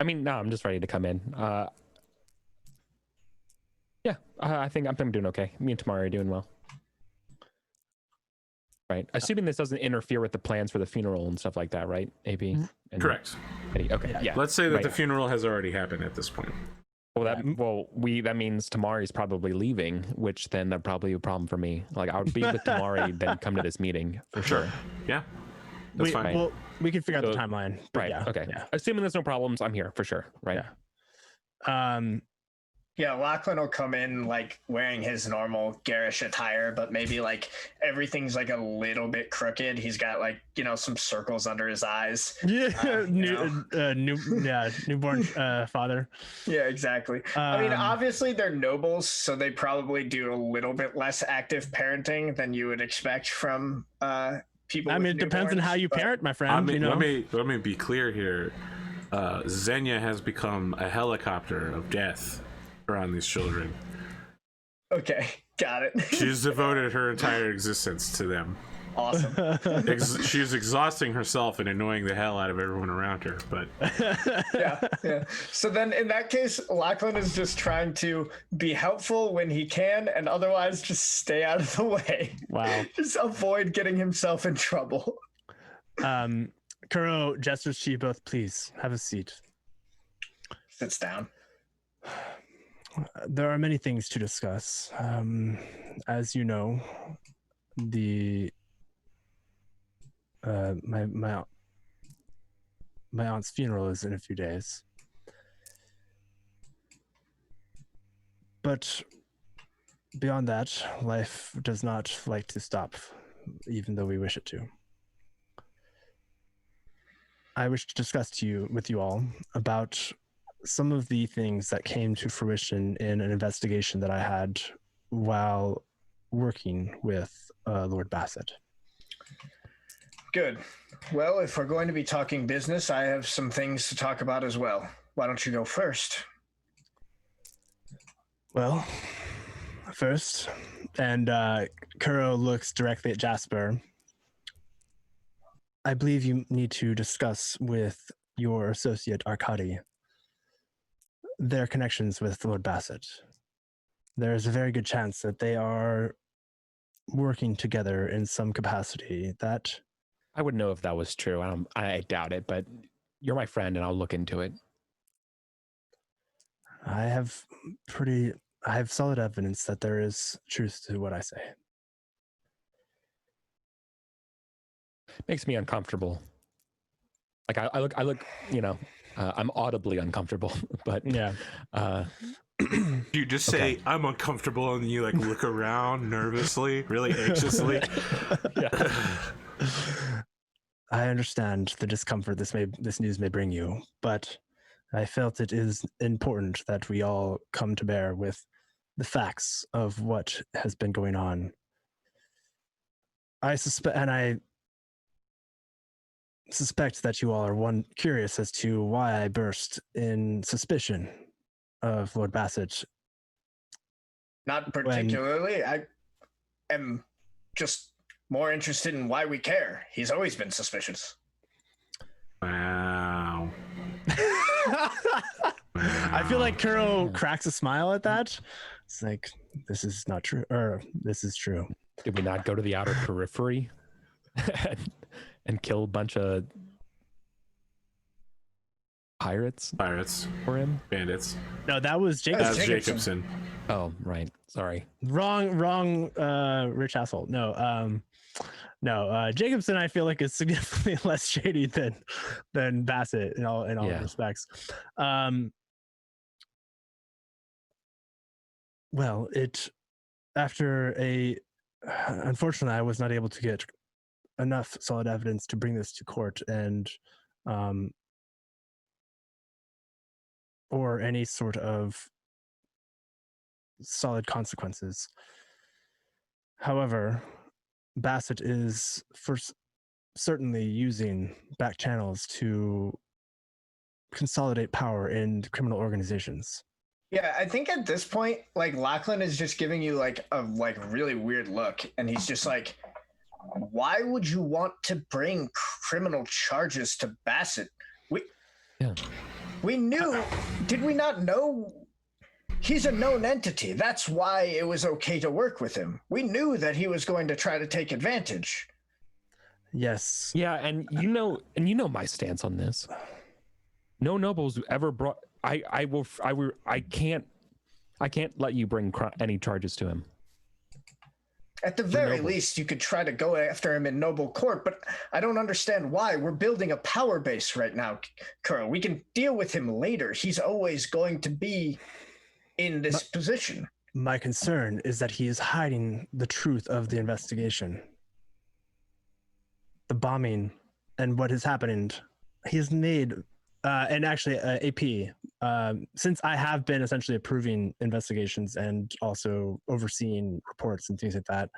I mean, no, I'm just ready to come in. Yeah, I think I'm doing okay. Me and Tamari are doing well. Right. Assuming this doesn't interfere with the plans for the funeral and stuff like that, right? AB? And Correct. Eddie. Okay. Yeah. Let's say that Right. the funeral has already happened at this point. Well, that means Tamari's probably leaving, which then that'd probably be a problem for me. Like I would be with Tamari, then come to this meeting for sure. Yeah. That's fine. Well, we can figure out the timeline. Right. Yeah, okay. Yeah. Assuming there's no problems, I'm here for sure. Right. Yeah. Yeah, Lachlan will come in like wearing his normal garish attire, but maybe like everything's like a little bit crooked. He's got like, you know, some circles under his eyes. Yeah, newborn father. Yeah, exactly. I mean, obviously they're nobles, so they probably do a little bit less active parenting than you would expect from people. I mean, it depends on how you parent, my friend. Let me be clear here. Xenia has become a helicopter of death around these children. Okay, got it. She's devoted her entire existence to them. Awesome. She's exhausting herself and annoying the hell out of everyone around her, but yeah. So then in that case, Lachlan is just trying to be helpful when he can and otherwise just stay out of the way. Wow. Just avoid getting himself in trouble. Kuro gestures to you both. Please have a seat. Sits down. There are many things to discuss. As you know, my aunt's funeral is in a few days. But beyond that, life does not like to stop, even though we wish it to. I wish to discuss with you all about some of the things that came to fruition in an investigation that I had while working with Lord Bassett. Good. Well, if we're going to be talking business, I have some things to talk about as well. Why don't you go first? Well, first, and Kuro looks directly at Jasper. I believe you need to discuss with your associate Arkady their connections with Lord Bassett. There is a very good chance that they are working together in some capacity. That I wouldn't know if that was true. I doubt it, but you're my friend and I'll look into it. I have solid evidence that there is truth to what I say. Makes me uncomfortable. Like I look, you know, I'm audibly uncomfortable, but yeah. You just say, okay, I'm uncomfortable, and you like look around nervously, really anxiously. I understand the discomfort this news may bring you, but I felt it is important that we all come to bear with the facts of what has been going on. I suspect that you all are curious as to why I burst in suspicion of Lord Bassett. Not particularly. I am just more interested in why we care. He's always been suspicious. Wow. I feel like Kuro cracks a smile at that. It's like, this is not true, or this is true. Did we not go to the outer periphery and kill a bunch of pirates for him? Bandits. No, that was Jacobson. That's Jacobson. Oh, right. Sorry. Wrong rich asshole. No, Jacobson I feel like is significantly less shady than Bassett in all respects. Well, unfortunately I was not able to get enough solid evidence to bring this to court and or any sort of solid consequences. However, Bassett is certainly using back channels to consolidate power in criminal organizations. Yeah, I think at this point, like Lachlan is just giving you like a really weird look, and he's just like, why would you want to bring criminal charges to Bassett? We knew. Did we not know? He's a known entity. That's why it was okay to work with him. We knew that he was going to try to take advantage. Yes. Yeah, and you know my stance on this. No nobles ever brought. I can't let you bring any charges to him. At the very least, you could try to go after him in noble court, but I don't understand why. We're building a power base right now, Kuro. We can deal with him later. He's always going to be in this position. My concern is that he is hiding the truth of the investigation. The bombing and what has happened. He has made, and actually AP, since I have been essentially approving investigations and also overseeing reports and things like that,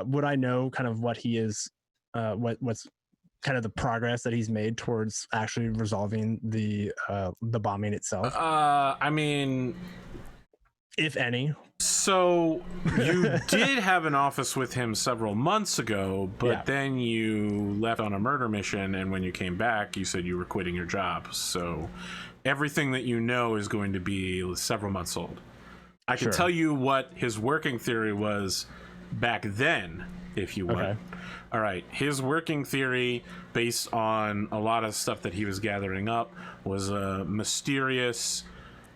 would I know kind of what he is, what's kind of the progress that he's made towards actually resolving the bombing itself? I mean, if any. So you did have an office with him several months ago, but then you left on a murder mission, and when you came back, you said you were quitting your job. So everything that you know is going to be several months old. I can tell you what his working theory was back then, if you want. All right. His working theory, based on a lot of stuff that he was gathering up, was a mysterious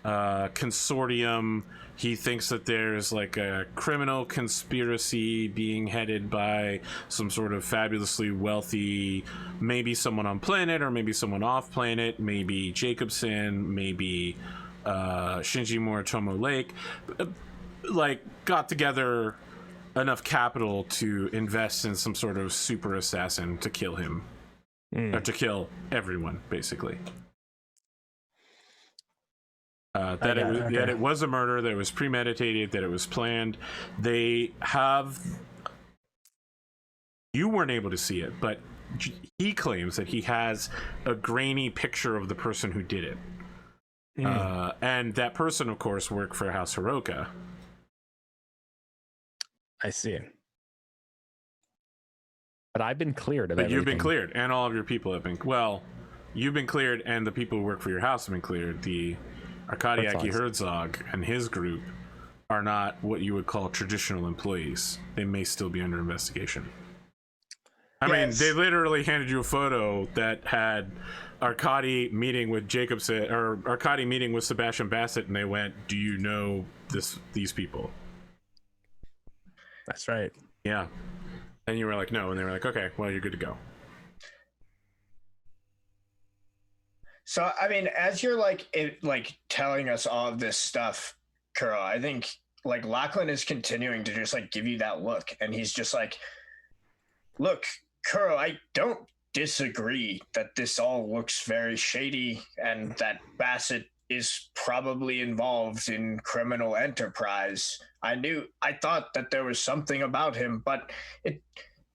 consortium. He thinks that there's like a criminal conspiracy being headed by some sort of fabulously wealthy, maybe someone on planet or maybe someone off planet, maybe Jacobson, maybe Shinji Moritomo Lake, like got together enough capital to invest in some sort of super assassin to kill him, or to kill everyone, basically. That it was a murder, that it was premeditated, that it was planned. They have... You weren't able to see it, but he claims that he has a grainy picture of the person who did it. And that person, of course, worked for House Hiroka. I see. But I've been cleared of But everything. you've been cleared, and all of your people have been... Well, you've been cleared, and the people who work for your house have been cleared. The Arkadiaki Herzog and his group are not what you would call traditional employees. They may still be under investigation. I mean, they literally handed you a photo that had Arkady meeting with Jacobson, or Arkady meeting with Sebastian Bassett, and they went, "Do you know these people?" That's right. Yeah. And you were like, "No," and they were like, "Okay, well, you're good to go." So, I mean, as you're like telling us all of this stuff, Kuro, I think like Lachlan is continuing to just like give you that look, and he's just like, "Look, Kuro, I don't disagree that this all looks very shady and that Bassett is probably involved in criminal enterprise. I thought that there was something about him, but it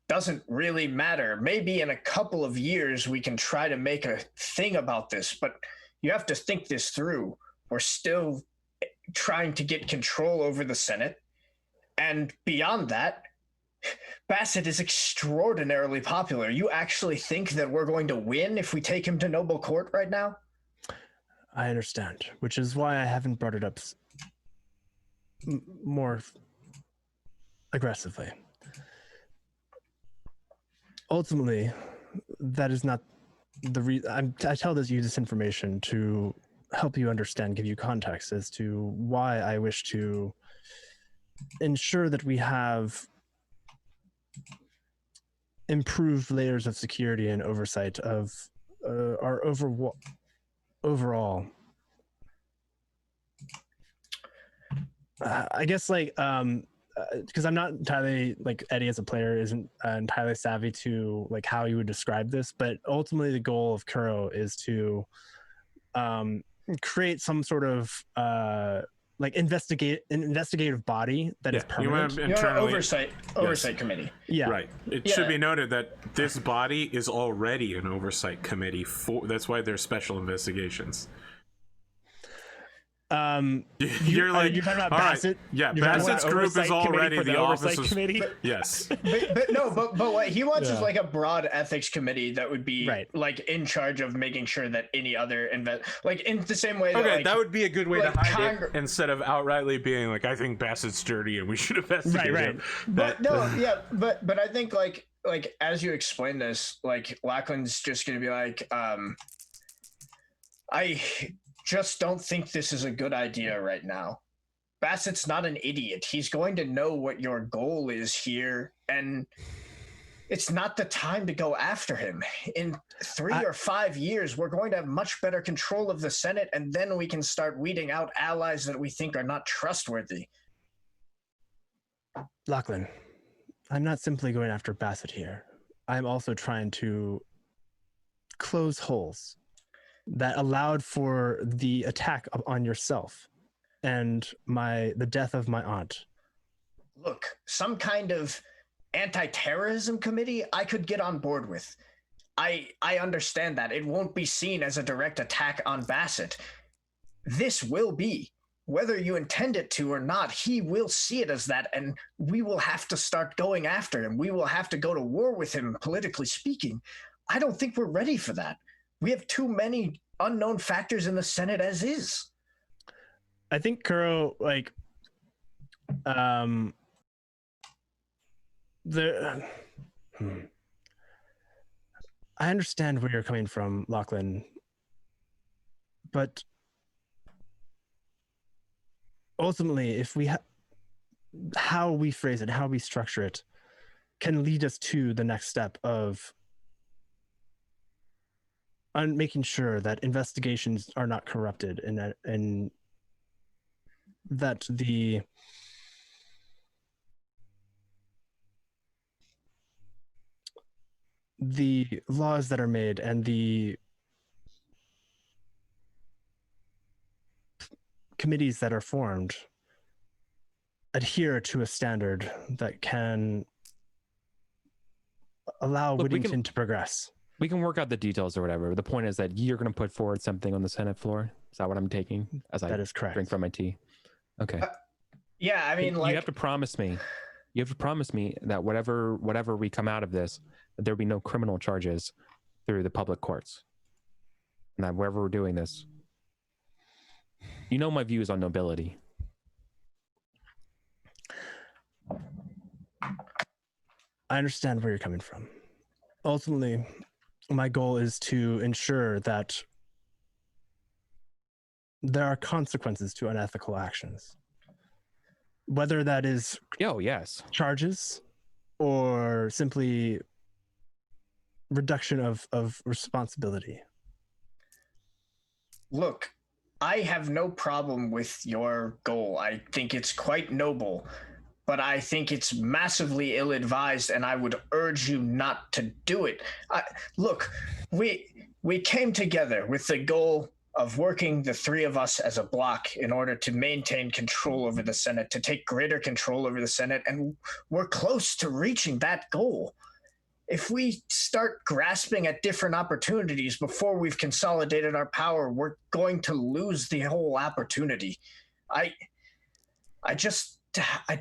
doesn't really matter. Maybe in a couple of years we can try to make a thing about this, but you have to think this through. We're still trying to get control over the Senate, and beyond that, Bassett is extraordinarily popular. You actually think that we're going to win if we take him to noble court right now?" I understand, which is why I haven't brought it up more aggressively. Ultimately, that is not the reason. I tell you this information to help you understand, give you context as to why I wish to ensure that we have improved layers of security and oversight of our overall. I guess like because I'm not entirely like Eddie as a player isn't entirely savvy to like how you would describe this, but ultimately the goal of Kuro is to create some sort of like investigative body that is permanent. You want an oversight committee. Yeah, right. It should be noted that this body is already an oversight committee for. That's why there's special investigations. You're like, you're talking about all right, Bassett. yeah, You're talking Bassett's about group is oversight committee already for the oversight office of committee. yes. But what he wants is Yeah. like a broad ethics committee that would be Right. like in charge of making sure that any other like in the same way that, Okay, like, that would be a good way like to hide Congre- it instead of outrightly being like, I think Bassett's dirty and we should investigate Right. him. But no, yeah, but I think like as you explain this, like Lachlan's just gonna be like, I just don't think this is a good idea right now. Bassett's not an idiot. He's going to know what your goal is here, and it's not the time to go after him. In 3 or 5 years, we're going to have much better control of the Senate, and then we can start weeding out allies that we think are not trustworthy. Lachlan, I'm not simply going after Bassett here. I'm also trying to close holes that allowed for the attack on yourself and the death of my aunt. Look, some kind of anti-terrorism committee I could get on board with. I understand that. It won't be seen as a direct attack on Bassett. This will be. Whether you intend it to or not, he will see it as that, and we will have to start going after him. We will have to go to war with him, politically speaking. I don't think we're ready for that. We have too many unknown factors in the Senate as is. I think Kuro, like, I understand where you're coming from, Lachlan, but ultimately, if how we phrase it, how we structure it, can lead us to the next step of making sure that investigations are not corrupted and that the laws that are made and the committees that are formed adhere to a standard that can allow Whittington to progress. We can work out the details or whatever. The point is that you're going to put forward something on the Senate floor. Is that what I'm taking as That is correct. drink from my tea? Okay. Yeah, I mean, like, you have to promise me. You have to promise me that whatever we come out of this, that there'll be no criminal charges through the public courts. And that wherever we're doing this, you know my views on nobility. I understand where you're coming from. Ultimately, my goal is to ensure that there are consequences to unethical actions. Whether that is charges or simply reduction of responsibility. Look, I have no problem with your goal. I think it's quite noble, but I think it's massively ill-advised, and I would urge you not to do it. Look, we came together with the goal of working, the three of us, as a bloc in order to maintain control over the Senate, to take greater control over the Senate, and we're close to reaching that goal. If we start grasping at different opportunities before we've consolidated our power, we're going to lose the whole opportunity. I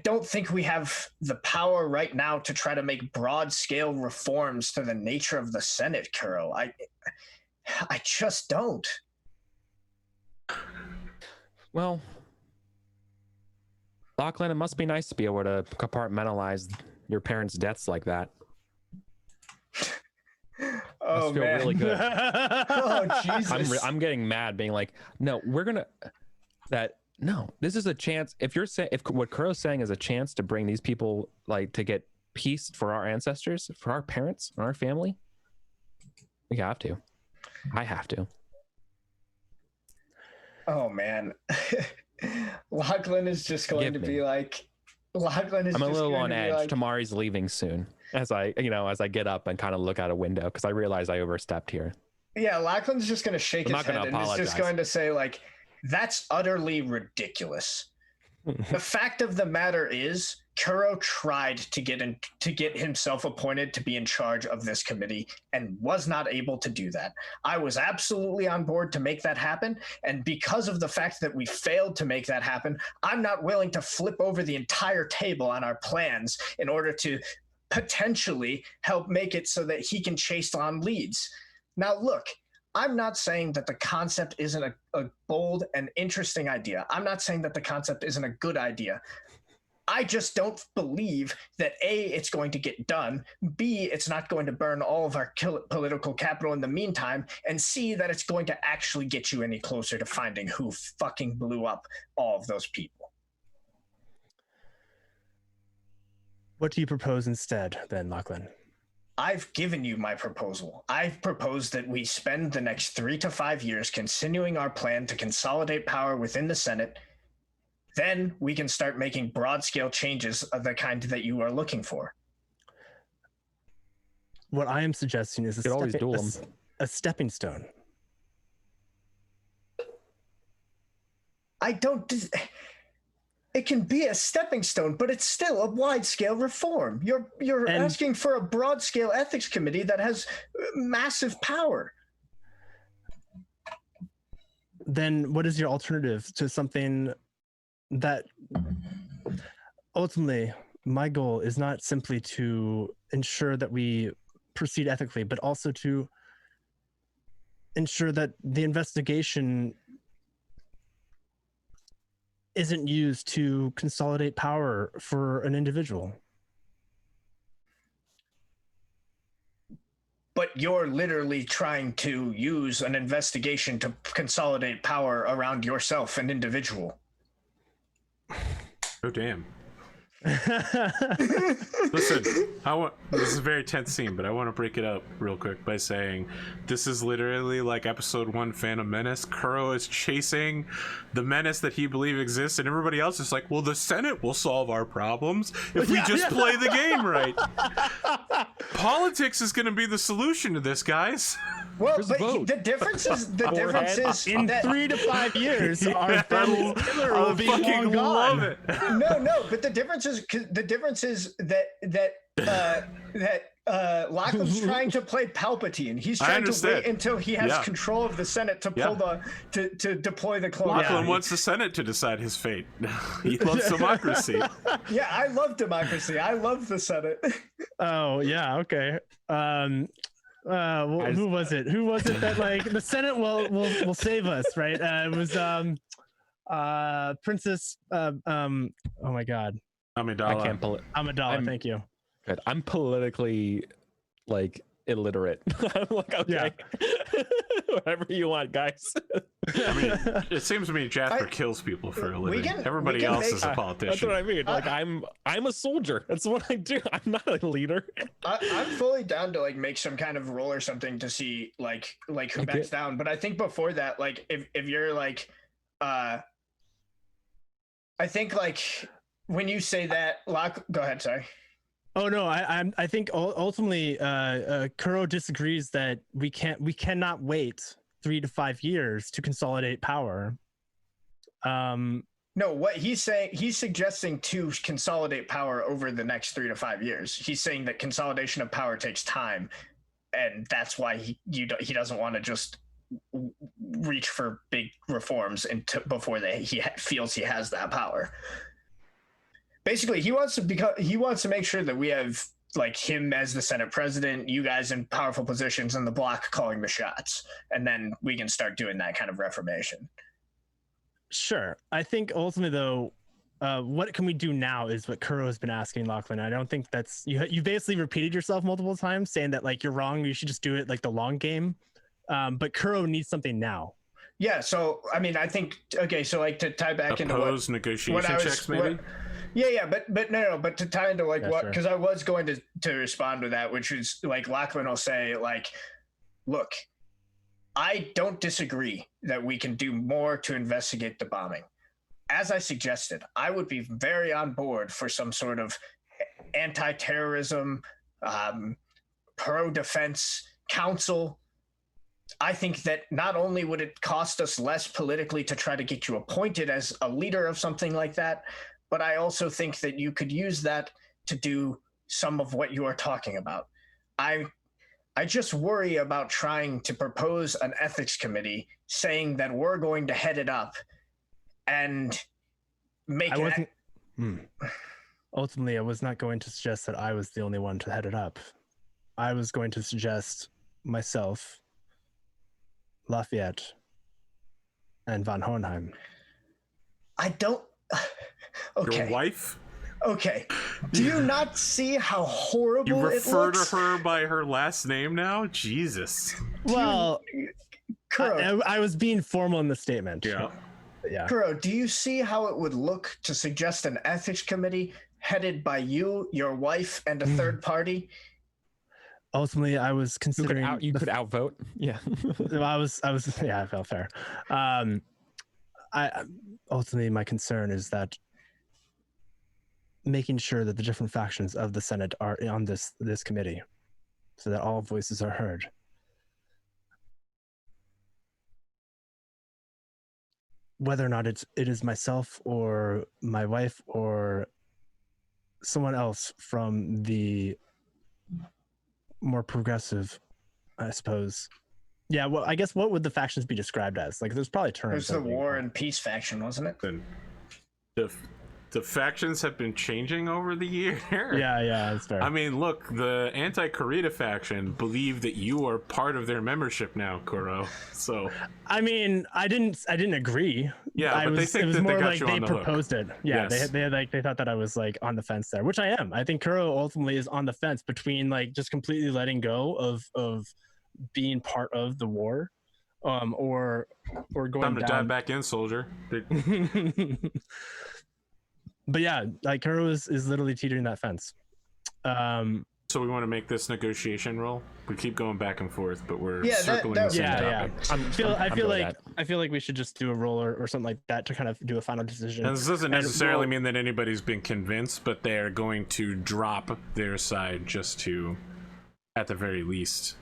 don't think we have the power right now to try to make broad-scale reforms to the nature of the Senate, Kuro. I just don't. Well, Lachlan, it must be nice to be able to compartmentalize your parents' deaths like that. Oh, must feel man. really good. Oh, Jesus. I'm getting mad, being like, no, this is a chance. If what Kuro's saying is a chance to bring these people, like, to get peace for our ancestors, for our parents, and our family, we have to. I have to. Oh, man. Lachlan is just going to be like, I'm a little on edge. Like, Tamari's leaving soon. As I get up and kind of look out a window, because I realize I overstepped here. Yeah, Lachlan's just going to shake his head and is just going to say, like, that's utterly ridiculous. The fact of the matter is, Kuro tried to get himself appointed to be in charge of this committee and was not able to do that. I was absolutely on board to make that happen, and because of the fact that we failed to make that happen, I'm not willing to flip over the entire table on our plans in order to potentially help make it so that he can chase on leads. Now, look, I'm not saying that the concept isn't a bold and interesting idea. I'm not saying that the concept isn't a good idea. I just don't believe that A, it's going to get done, B, it's not going to burn all of our political capital in the meantime, and C, that it's going to actually get you any closer to finding who fucking blew up all of those people. What do you propose instead, then, Lachlan? I've given you my proposal. I've proposed that we spend the next 3 to 5 years continuing our plan to consolidate power within the Senate. Then we can start making broad-scale changes of the kind that you are looking for. What I am suggesting is a stepping stone. It can be a stepping stone, but it's still a wide-scale reform. You're asking for a broad-scale ethics committee that has massive power. Then what is your alternative to something that ultimately my goal is not simply to ensure that we proceed ethically, but also to ensure that the investigation isn't used to consolidate power for an individual. But you're literally trying to use an investigation to consolidate power around yourself, an individual. Oh, damn. Listen, this is a very tense scene, but I want to break it up real quick by saying this is literally like episode 1 Phantom Menace. Kuro is chasing the menace that he believes exists, and everybody else is like, well, the Senate will solve our problems if we just play the game right. Politics is going to be the solution to this, guys. Well, but the difference is in 3 to 5 years, our family will be long love gone. it. No, but the difference is that Lachlan's trying to play Palpatine. He's trying to wait until he has control of the Senate to pull to deploy the clone. Lachlan wants the Senate to decide his fate. He loves democracy. Yeah, I love democracy. I love the Senate. Oh yeah, okay. Who was it? Who was it that like the Senate will save us, right? It was Princess oh my god. Amidala. I can't Amidala, thank you. Good. I'm politically like illiterate. I'm like, okay. Yeah. Whatever you want, guys. I mean, it seems to me Jasper kills people for a living. Everybody else is a politician. That's what I mean. Like I'm a soldier. That's what I do. I'm not a leader. I'm fully down to like make some kind of roll or something to see like who backs down. But I think before that, like if you're like I think like when you say that, go ahead, sorry. Oh no, I think ultimately Kuro disagrees that we cannot wait 3 to 5 years to consolidate power. No, what he's saying, he's suggesting to consolidate power over the next 3 to 5 years. He's saying that consolidation of power takes time, and that's why he doesn't want to just reach for big reforms before he feels he has that power. Basically, he wants to make sure that we have like him as the Senate president, you guys in powerful positions, and the bloc calling the shots, and then we can start doing that kind of reformation. Sure. I think ultimately, though, what can we do now is what Kuro has been asking Lachlan. I don't think that's you basically repeated yourself multiple times, saying that like you're wrong. You should just do it like the long game. But Kuro needs something now. Yeah. So I mean, I think so like to tie back into what negotiation checks, maybe. Yeah, but to tie into like what, because I was going to respond to that, which is like Lachlan will say like, look, I don't disagree that we can do more to investigate the bombing. As I suggested, I would be very on board for some sort of anti-terrorism, pro-defense council. I think that not only would it cost us less politically to try to get you appointed as a leader of something like that, but I also think that you could use that to do some of what you are talking about. I just worry about trying to propose an ethics committee saying that we're going to head it up and make it. Ultimately, I was not going to suggest that I was the only one to head it up. I was going to suggest myself, Lafayette, and von Hohenheim. I don't. Okay. Your wife? Okay. Do you not see how horrible You it refer looks? to her by her last name now? Jesus. Well, Kuro, I was being formal in the statement. Yeah. Kuro, do you see how it would look to suggest an ethics committee headed by you, your wife, and a third party? Ultimately, I was considering you could outvote. Yeah. I was. Yeah, I felt fair. Ultimately, my concern is that making sure that the different factions of the Senate are on this committee, so that all voices are heard. Whether or not it is myself or my wife or someone else from the more progressive, I suppose. Yeah, well, I guess what would the factions be described as? Like, there's probably terms. There's the War and Peace faction, wasn't it? The factions have been changing over the year. Yeah, that's fair. I mean, look, the anti-Corrida faction believe that you are part of their membership now, Kuro. So, I mean, I didn't agree. Yeah, but they think it was that more they got like you they on the hook. proposed it. Yeah, Yes. they thought that I was like on the fence there, which I am. I think Kuro ultimately is on the fence between like just completely letting go of being part of the war, or going time to down. dive back in, soldier. But yeah, like Kuro is literally teetering that fence. So we want to make this negotiation roll. We keep going back and forth, but we're Yeah, circling that- the same yeah. topic. I feel like we should just do a roll or something like that to kind of do a final decision. And this doesn't necessarily we'll- mean that anybody's been convinced, but they're going to drop their side just to, at the very least,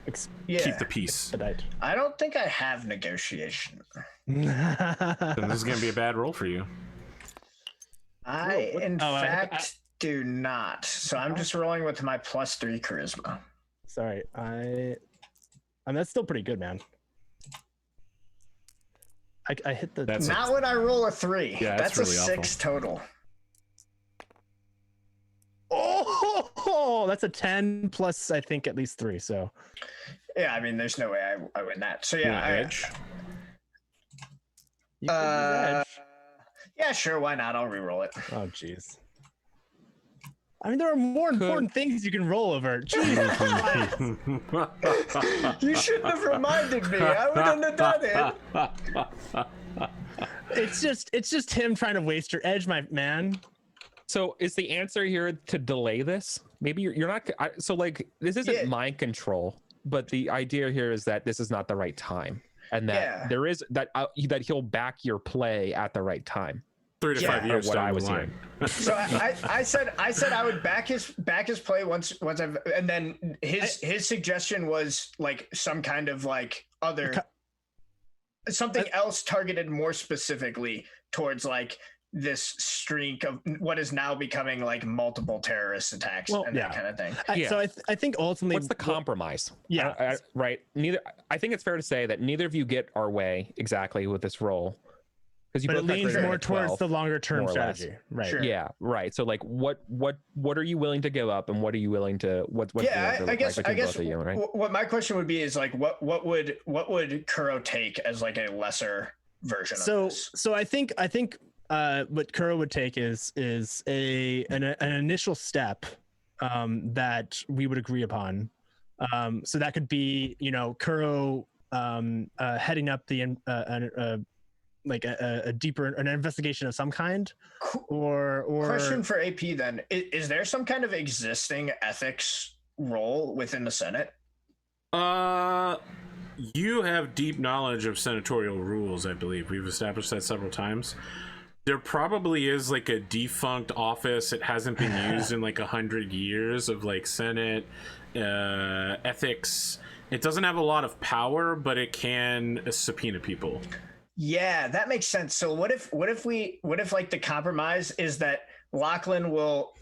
keep the peace. I don't think I have negotiation. Then this is going to be a bad roll for you. I, in fact, do not. So I'm just rolling with my +3 charisma. Sorry, I mean that's still pretty good, man. I hit the. Not when I roll a 3. Yeah, that's really a 6 total. Oh, that's a 10 plus I think at least 3. So. Yeah, I mean, there's no way I win that. So yeah, edge. Edge. Yeah, sure. Why not? I'll re-roll it. Oh, jeez. I mean, there are more important things you can roll over. Jeez. You shouldn't have reminded me. I wouldn't have done it. It's just him trying to waste your edge, my man. So is the answer here to delay this? Maybe you're not. So like this isn't mind control, but the idea here is that this is not the right time, and that there is that he'll back your play at the right time. 3 to 5 years. What I was hearing. So I said I would back his play once I've, and then his suggestion was like some kind of like other something else targeted more specifically towards like this streak of what is now becoming like multiple terrorist attacks that kind of thing. So I think ultimately, what's the compromise? Yeah, right. I think it's fair to say that neither of you get our way exactly with this role. But it leans more towards the longer term strategy, right? Sure. Yeah, right. So like, what are you willing to give up, and what are you willing to what's I guess what my question would be is like, what would Kuro take as like a lesser version of this? So I think what Kuro would take is an initial step that we would agree upon. So that could be, Kuro heading up the like a deeper an investigation of some kind, or question for AP then, is there some kind of existing ethics role within the Senate? You have deep knowledge of senatorial rules. I believe we've established that several times. There probably is like a defunct office. It hasn't been used in like 100 years of like Senate ethics. It doesn't have a lot of power, but it can subpoena people. Yeah, that makes sense. So what if like the compromise is that Lachlan will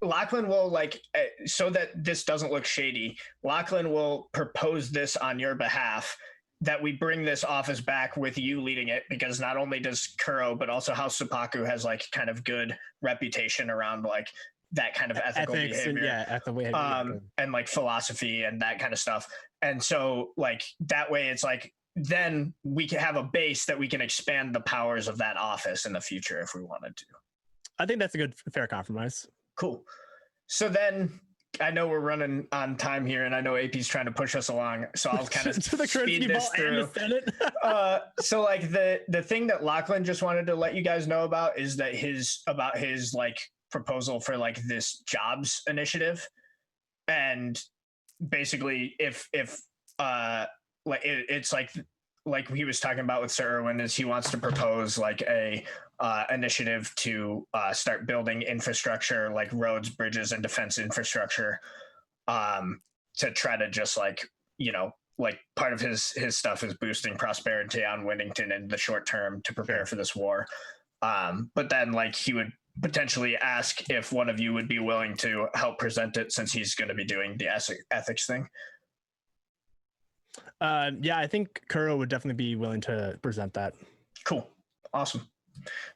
like, so that this doesn't look shady, Lachlan will propose this on your behalf, that we bring this office back with you leading it, because not only does Kuro, but also House Supaku has like kind of good reputation around like that kind of ethical behavior. And like philosophy and that kind of stuff. And so like that way it's like, then we can have a base that we can expand the powers of that office in the future if we wanted to. I think that's a good, fair compromise. Cool. So then I know we're running on time here, and I know AP's trying to push us along, so I'll kind of speed this through. So like the thing that Lachlan just wanted to let you guys know about is that his like proposal for like this jobs initiative, and basically if like it's like he was talking about with Sir Irwin, is he wants to propose like a initiative to start building infrastructure like roads, bridges, and defense infrastructure, to try to just like, you know, like part of his stuff is boosting prosperity on Winnington in the short term to prepare for this war. But then like he would potentially ask if one of you would be willing to help present it, since he's going to be doing the ethics thing. Yeah, I think Kuro would definitely be willing to present that. Cool. Awesome.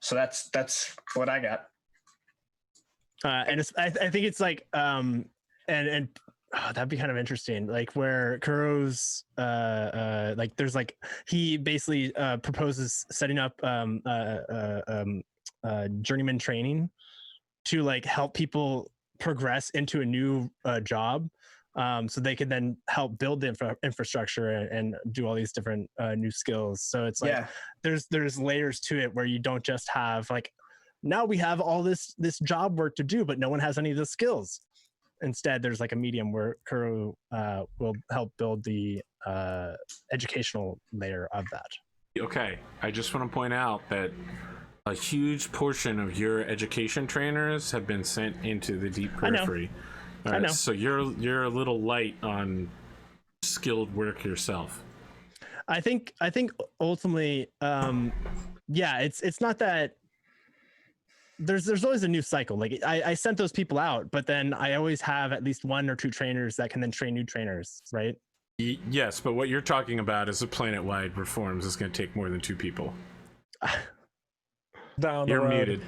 So that's what I got. And it's, I think it's like, and that'd be kind of interesting, like where Kuro's like there's like, he basically proposes setting up journeyman training to like help people progress into a new job, so they could then help build the infrastructure and do all these different new skills. So it's like there's layers to it where you don't just have like, now we have all this job work to do, but no one has any of the skills. Instead, there's like a medium where Kuro will help build the educational layer of that. Okay. I just want to point out that a huge portion of your education trainers have been sent into the deep periphery. I know. So you're a little light on skilled work yourself. I think ultimately, yeah, it's not that. There's always a new cycle. Like I sent those people out, but then I always have at least one or two trainers that can then train new trainers, right? Yes, but what you're talking about is a planet-wide reforms. It's going to take more than two people. Down the You're road. muted.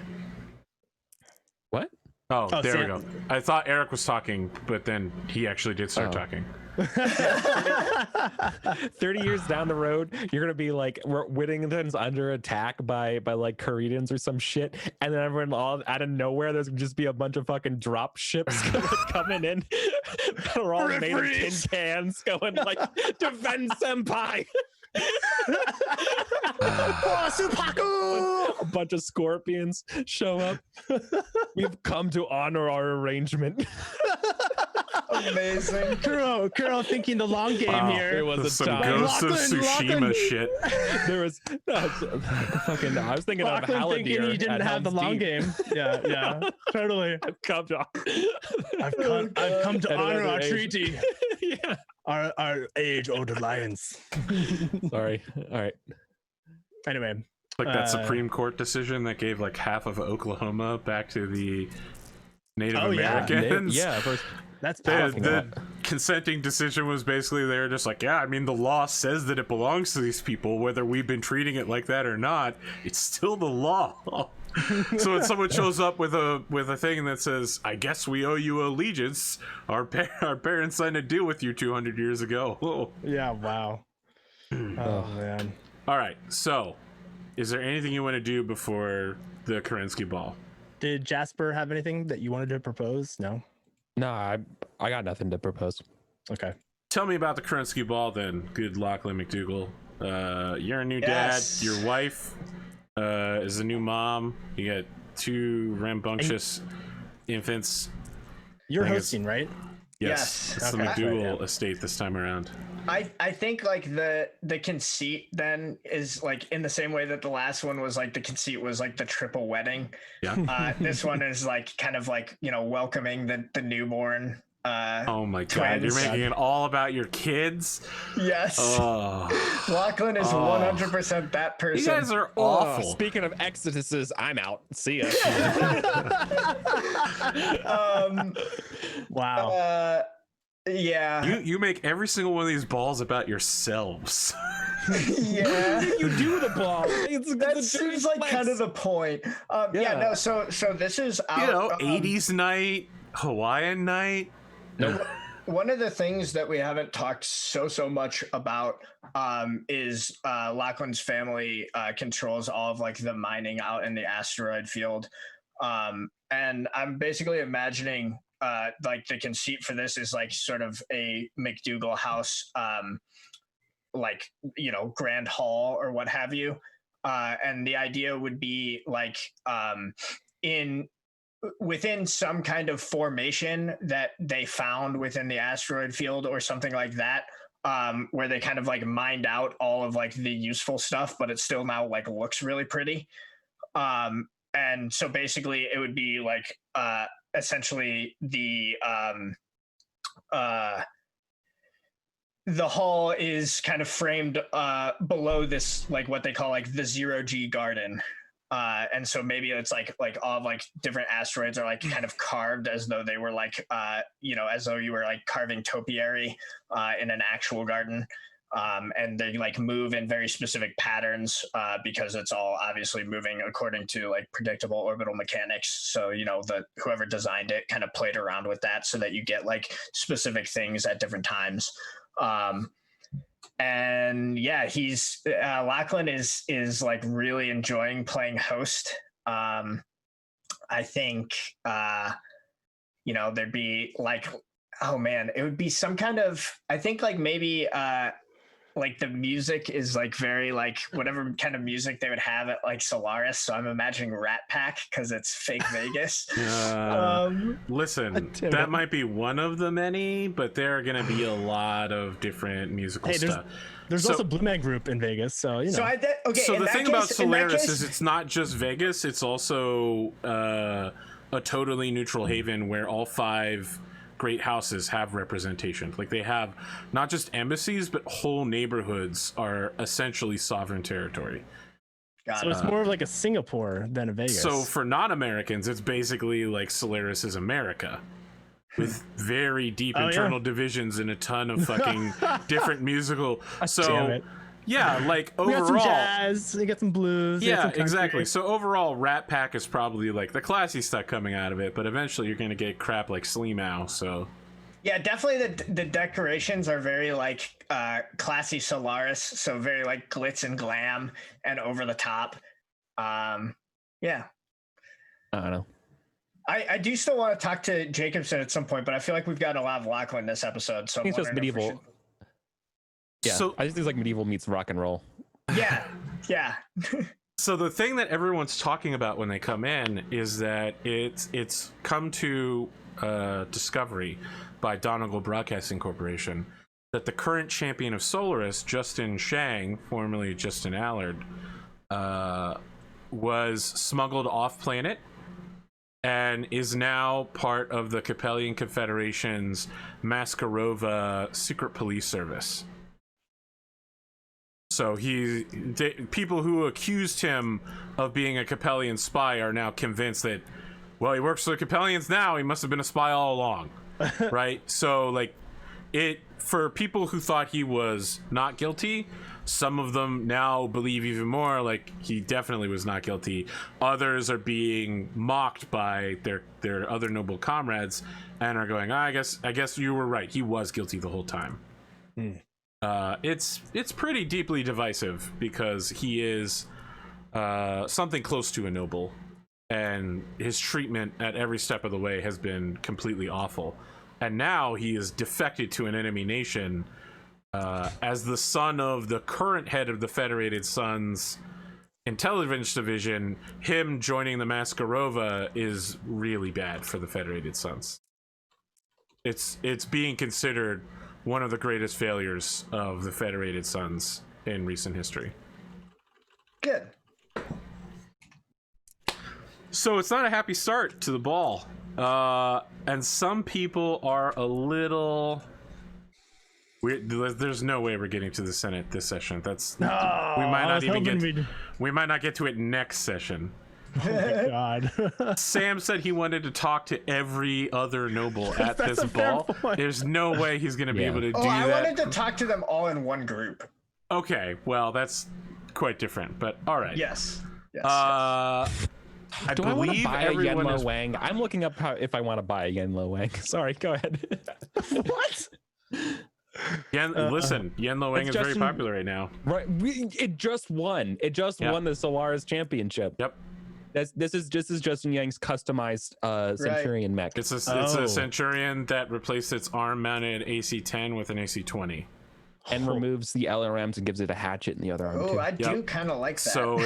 What? Oh, there we go. I thought Eric was talking, but then he actually did start talking. 30 years down the road, you're gonna be like, Whittington's under attack by like Koreans or some shit, and then everyone all out of nowhere, there's gonna just be a bunch of fucking drop ships coming in. We're all made of tin cans, going like, defend senpai. A bunch of scorpions show up. We've come to honor our arrangement. Amazing. Kuro thinking the long game here. There was some Ghost of Tsushima shit. There was fucking. I was thinking Lachlan of Haladir. Thinking he didn't have the long game. Yeah, totally. I've come to honor our treaty. Yeah. Our age-old alliance. Sorry. All right. Anyway, like that Supreme Court decision that gave like half of Oklahoma back to the Native Americans. Yeah, that's powerful. The consenting decision was basically they're just like, yeah, I mean, the law says that it belongs to these people, whether we've been treating it like that or not. It's still the law. So when someone shows up with a thing that says, I guess we owe you allegiance, our parents signed a deal with you 200 years ago. Whoa. Yeah, wow. Oh man. All right, so is there anything you want to do before the Kerensky ball? Did Jasper have anything that you wanted to propose? No, I got nothing to propose. Okay. Tell me about the Kerensky ball then, good Lachlan McDougal. You're a new dad. Your wife is a new mom. You got two rambunctious infants. You're hosting, right? Yes. It's the McDougal estate this time around. I think like the conceit then is like in the same way that the last one was like the conceit was like the triple wedding. Yeah. This one is like kind of like, you know, welcoming the newborn Oh my god, you're making it all about your kids? Yes. Oh. Lachlan is 100% that person. You guys are awful. Speaking of exoduses, I'm out. See ya. Wow. Yeah. You make every single one of these balls about yourselves. Yeah. You do the ball. That seems like kind of the point. No, so this is out, 80s night, Hawaiian night. Nope. One of the things that we haven't talked so much about is Lachlan's family controls all of like the mining out in the asteroid field. And I'm basically imagining like the conceit for this is like sort of a McDougal house, like, grand hall or what have you. And the idea would be like within some kind of formation that they found within the asteroid field or something like that, where they kind of like mined out all of like the useful stuff, but it still now like looks really pretty. And so basically it would be like essentially the hall is kind of framed below this, like what they call like the 0G garden. And so maybe it's like all of like different asteroids are like kind of carved as though they were like, as though you were like carving topiary in an actual garden. And they like move in very specific patterns because it's all obviously moving according to like predictable orbital mechanics. So, whoever designed it kind of played around with that so that you get like specific things at different times. And yeah, he's Lachlan is like really enjoying playing host. I think there'd be like, oh man, it would be some kind of, I think like maybe like the music is like very like whatever kind of music they would have at like Solaris. So I'm imagining Rat Pack because it's fake Vegas. Listen, that might be one of the many, but there are going to be a lot of different musical stuff. There's also Blue Man Group in Vegas, so So the thing about Solaris is it's not just Vegas; it's also a totally neutral haven where all 5 great houses have representation. Like they have not just embassies, but whole neighborhoods are essentially sovereign territory. So it's more of like a Singapore than a Vegas. So for non-Americans, it's basically like Solaris is America, with very deep internal divisions and a ton of fucking different musical. So yeah, like overall, we got some jazz, we got some blues. Yeah, exactly. So overall, Rat Pack is probably like the classy stuff coming out of it, but eventually you're gonna get crap like Sleemow. So yeah, definitely the decorations are very like classy Solaris, so very like glitz and glam and over the top. Yeah, I don't know. I do still want to talk to Jacobson at some point, but I feel like we've got a lot of Lachlan this episode. So I think it's just medieval. Yeah, so, I just think it's like medieval meets rock and roll. Yeah. So the thing that everyone's talking about when they come in is that it's come to discovery by Donegal Broadcasting Corporation that the current champion of Solaris, Justin Shang, formerly Justin Allard, was smuggled off planet and is now part of the Capellian Confederation's Maskarova secret police service. So people who accused him of being a Capellian spy are now convinced that, well, he works for the Capellians now, he must have been a spy all along. Right? So like for people who thought he was not guilty, some of them now believe even more like he definitely was not guilty. Others are being mocked by their other noble comrades and are going, I guess you were right, he was guilty the whole time. It's pretty deeply divisive because he is something close to a noble, and his treatment at every step of the way has been completely awful. And now he is defected to an enemy nation as the son of the current head of the Federated Sons intelligence division. Him joining the Maskarova is really bad for the Federated Sons. It's being considered one of the greatest failures of the Federated Sons in recent history. Good. So it's not a happy start to the ball. And some people are a little weird. There's no way we're getting to the Senate this session. That's we might not even get. We might not get to it next session. Oh my god. Sam said he wanted to talk to every other noble at this ball. There's no way he's going to be able to do that. I wanted to talk to them all in one group. Okay, well, that's quite different, but all right. Yes. I Do I want to believe buy a everyone Yenlo is... Wang? I'm looking up if I want to buy a Yenlo Wang. Sorry, go ahead. What? Listen, Yenlo Wang is very popular right now. Right, it just won. It just won the Solaris Championship. Yep. This is Justin Yang's customized Centurion mech. It's a Centurion that replaced its arm-mounted AC-10 with an AC-20. And removes the LRMs and gives it a hatchet in the other arm too. I do kind of like that. So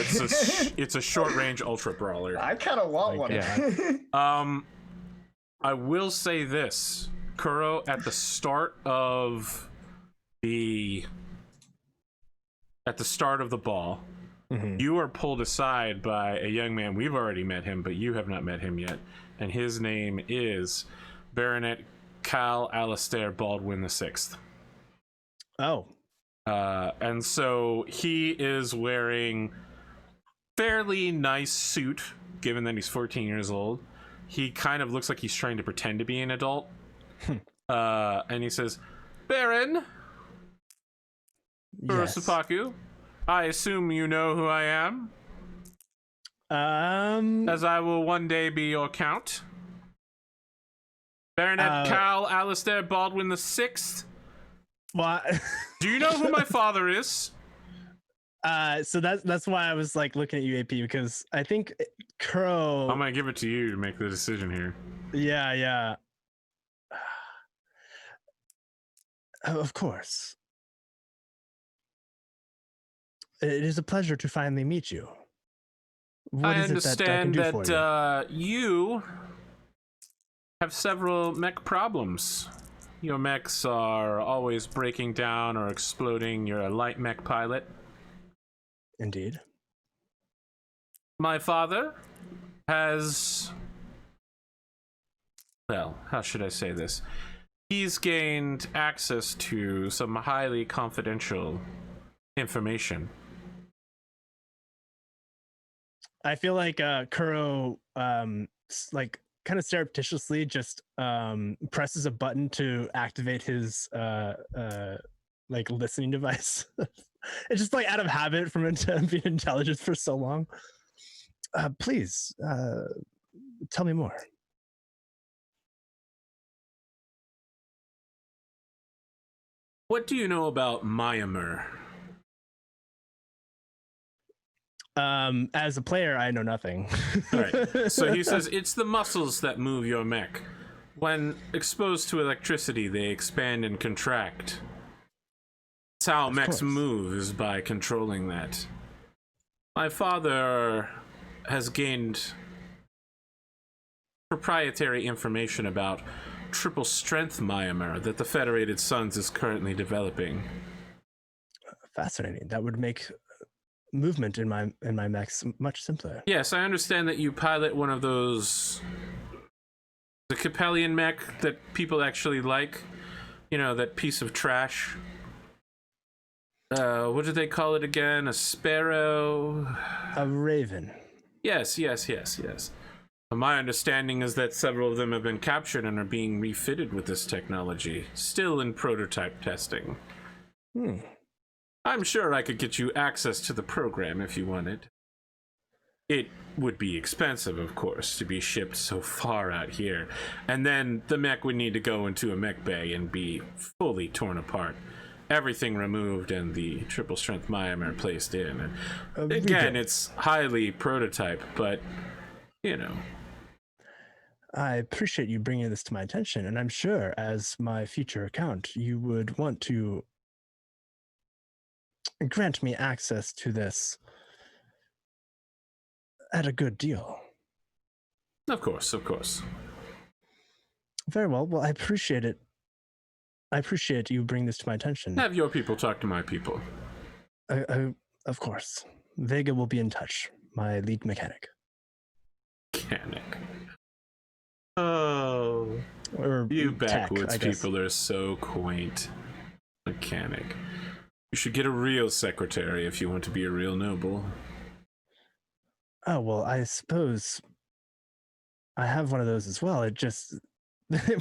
it's a short-range ultra brawler. I kind of want one. Yeah. I will say this, Kuro, at the start of the ball, you are pulled aside by a young man. We've already met him, but you have not met him yet. And his name is Baronet Cal Alistair Baldwin VI. Oh. And so he is wearing fairly nice suit, given that he's 14 years old. He kind of looks like he's trying to pretend to be an adult. And he says, Baron Urusapaku, I assume you know who I am? As I will one day be your count. Baronet Cal Alistair Baldwin VI. What? Do you know who my father is? So that's why I was like looking at you, AP, because I think Kuro. I'm gonna give it to you to make the decision here. Yeah. Of course. It is a pleasure to finally meet you. What I is understand it that I can do for you have several mech problems. Your mechs are always breaking down or exploding. You're a light mech pilot. Indeed. My father has... Well, how should I say this? He's gained access to some highly confidential information. I feel like Kuro like kind of surreptitiously just presses a button to activate his like listening device. It's just like out of habit from being intelligent for so long. Please tell me more. What do you know about Myanmar? As a player, I know nothing. All right. So he says it's the muscles that move your mech. When exposed to electricity, they expand and contract. That's how mechs move, is by controlling that. My father has gained proprietary information about triple strength Myanmar that the Federated Suns is currently developing. Fascinating. That would make movement in my mechs much simpler. Yes, I understand that you pilot one of those, the Capellian mech that people actually like. You know, that piece of trash. What did they call it again? A sparrow? A raven. Yes. My understanding is that several of them have been captured and are being refitted with this technology, still in prototype testing. I'm sure I could get you access to the program if you wanted. It would be expensive, of course, to be shipped so far out here. And then the mech would need to go into a mech bay and be fully torn apart. Everything removed and the triple strength Myanmar placed in. Again, it's highly prototype, but, you know. I appreciate you bringing this to my attention, and I'm sure as my future account, you would want to grant me access to this at a good deal. Of course. Very well. Well, I appreciate it. I appreciate you bring this to my attention. Have your people talk to my people. Of course. Vega will be in touch, my lead mechanic. You tech, backwoods I guess. people are so quaint. Mechanic. You should get a real secretary if you want to be a real noble. Oh, well, I suppose I have one of those as well. It just,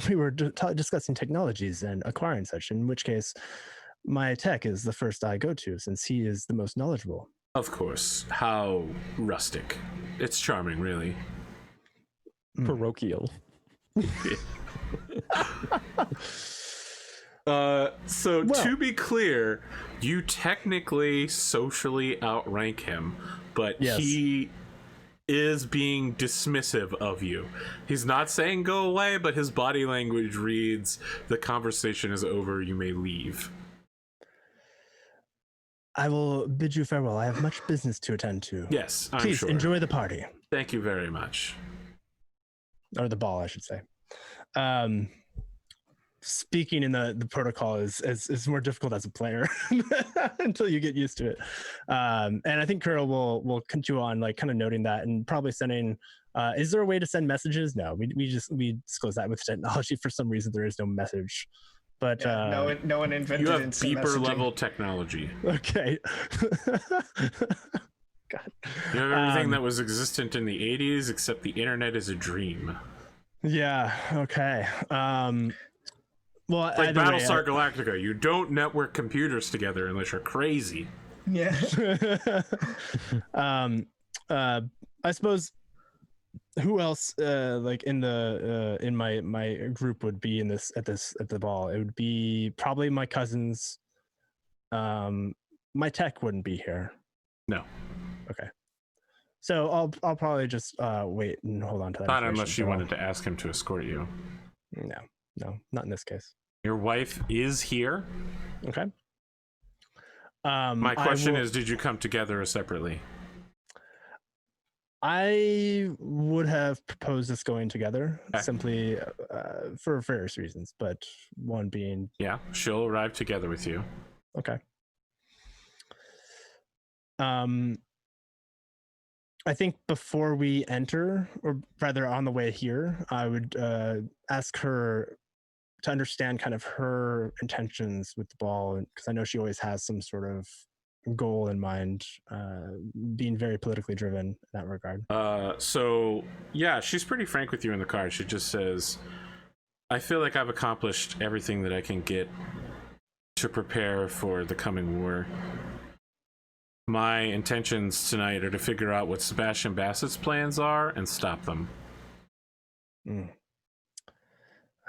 we were discussing technologies and acquiring such, in which case my tech is the first I go to since he is the most knowledgeable. Of course. How rustic. It's charming, really. Parochial. So to be clear, you technically socially outrank him, but yes. he is being dismissive of you. He's not saying go away, but his body language reads, the conversation is over, you may leave. I will bid you farewell. I have much business to attend to. Yes, I'm Please sure. enjoy the party. Thank you very much. Or the ball, I should say. Speaking in the protocol is more difficult as a player until you get used to it. And I think Kuro will continue on, like, kind of noting that and probably sending. Is there a way to send messages? No, we disclose that with technology. For some reason, there is no message. But no one invented. You have instant beeper messaging. level technology. Okay. God. You have everything that was existent in the 80s, except the internet is a dream. Yeah. Okay. Well, like Battlestar Galactica, you don't network computers together unless you're crazy. Yeah. I suppose who else like in my group would be at the ball? It would be probably my cousins. My tech wouldn't be here. No. Okay. So I'll probably just wait and hold on to that. Not unless you wanted to ask him to escort you. No, not in this case. Your wife is here. Okay. My question is, did you come together or separately? I would have proposed this going together, simply for various reasons, but one being... Yeah, she'll arrive together with you. Okay. I think before we enter, or rather on the way here, I would ask her to understand kind of her intentions with the ball, because I know she always has some sort of goal in mind, being very politically driven in that regard. So yeah, she's pretty frank with you in the card. She just says, I feel like I've accomplished everything that I can get to prepare for the coming war. My intentions tonight are to figure out what Sebastian Bassett's plans are and stop them. I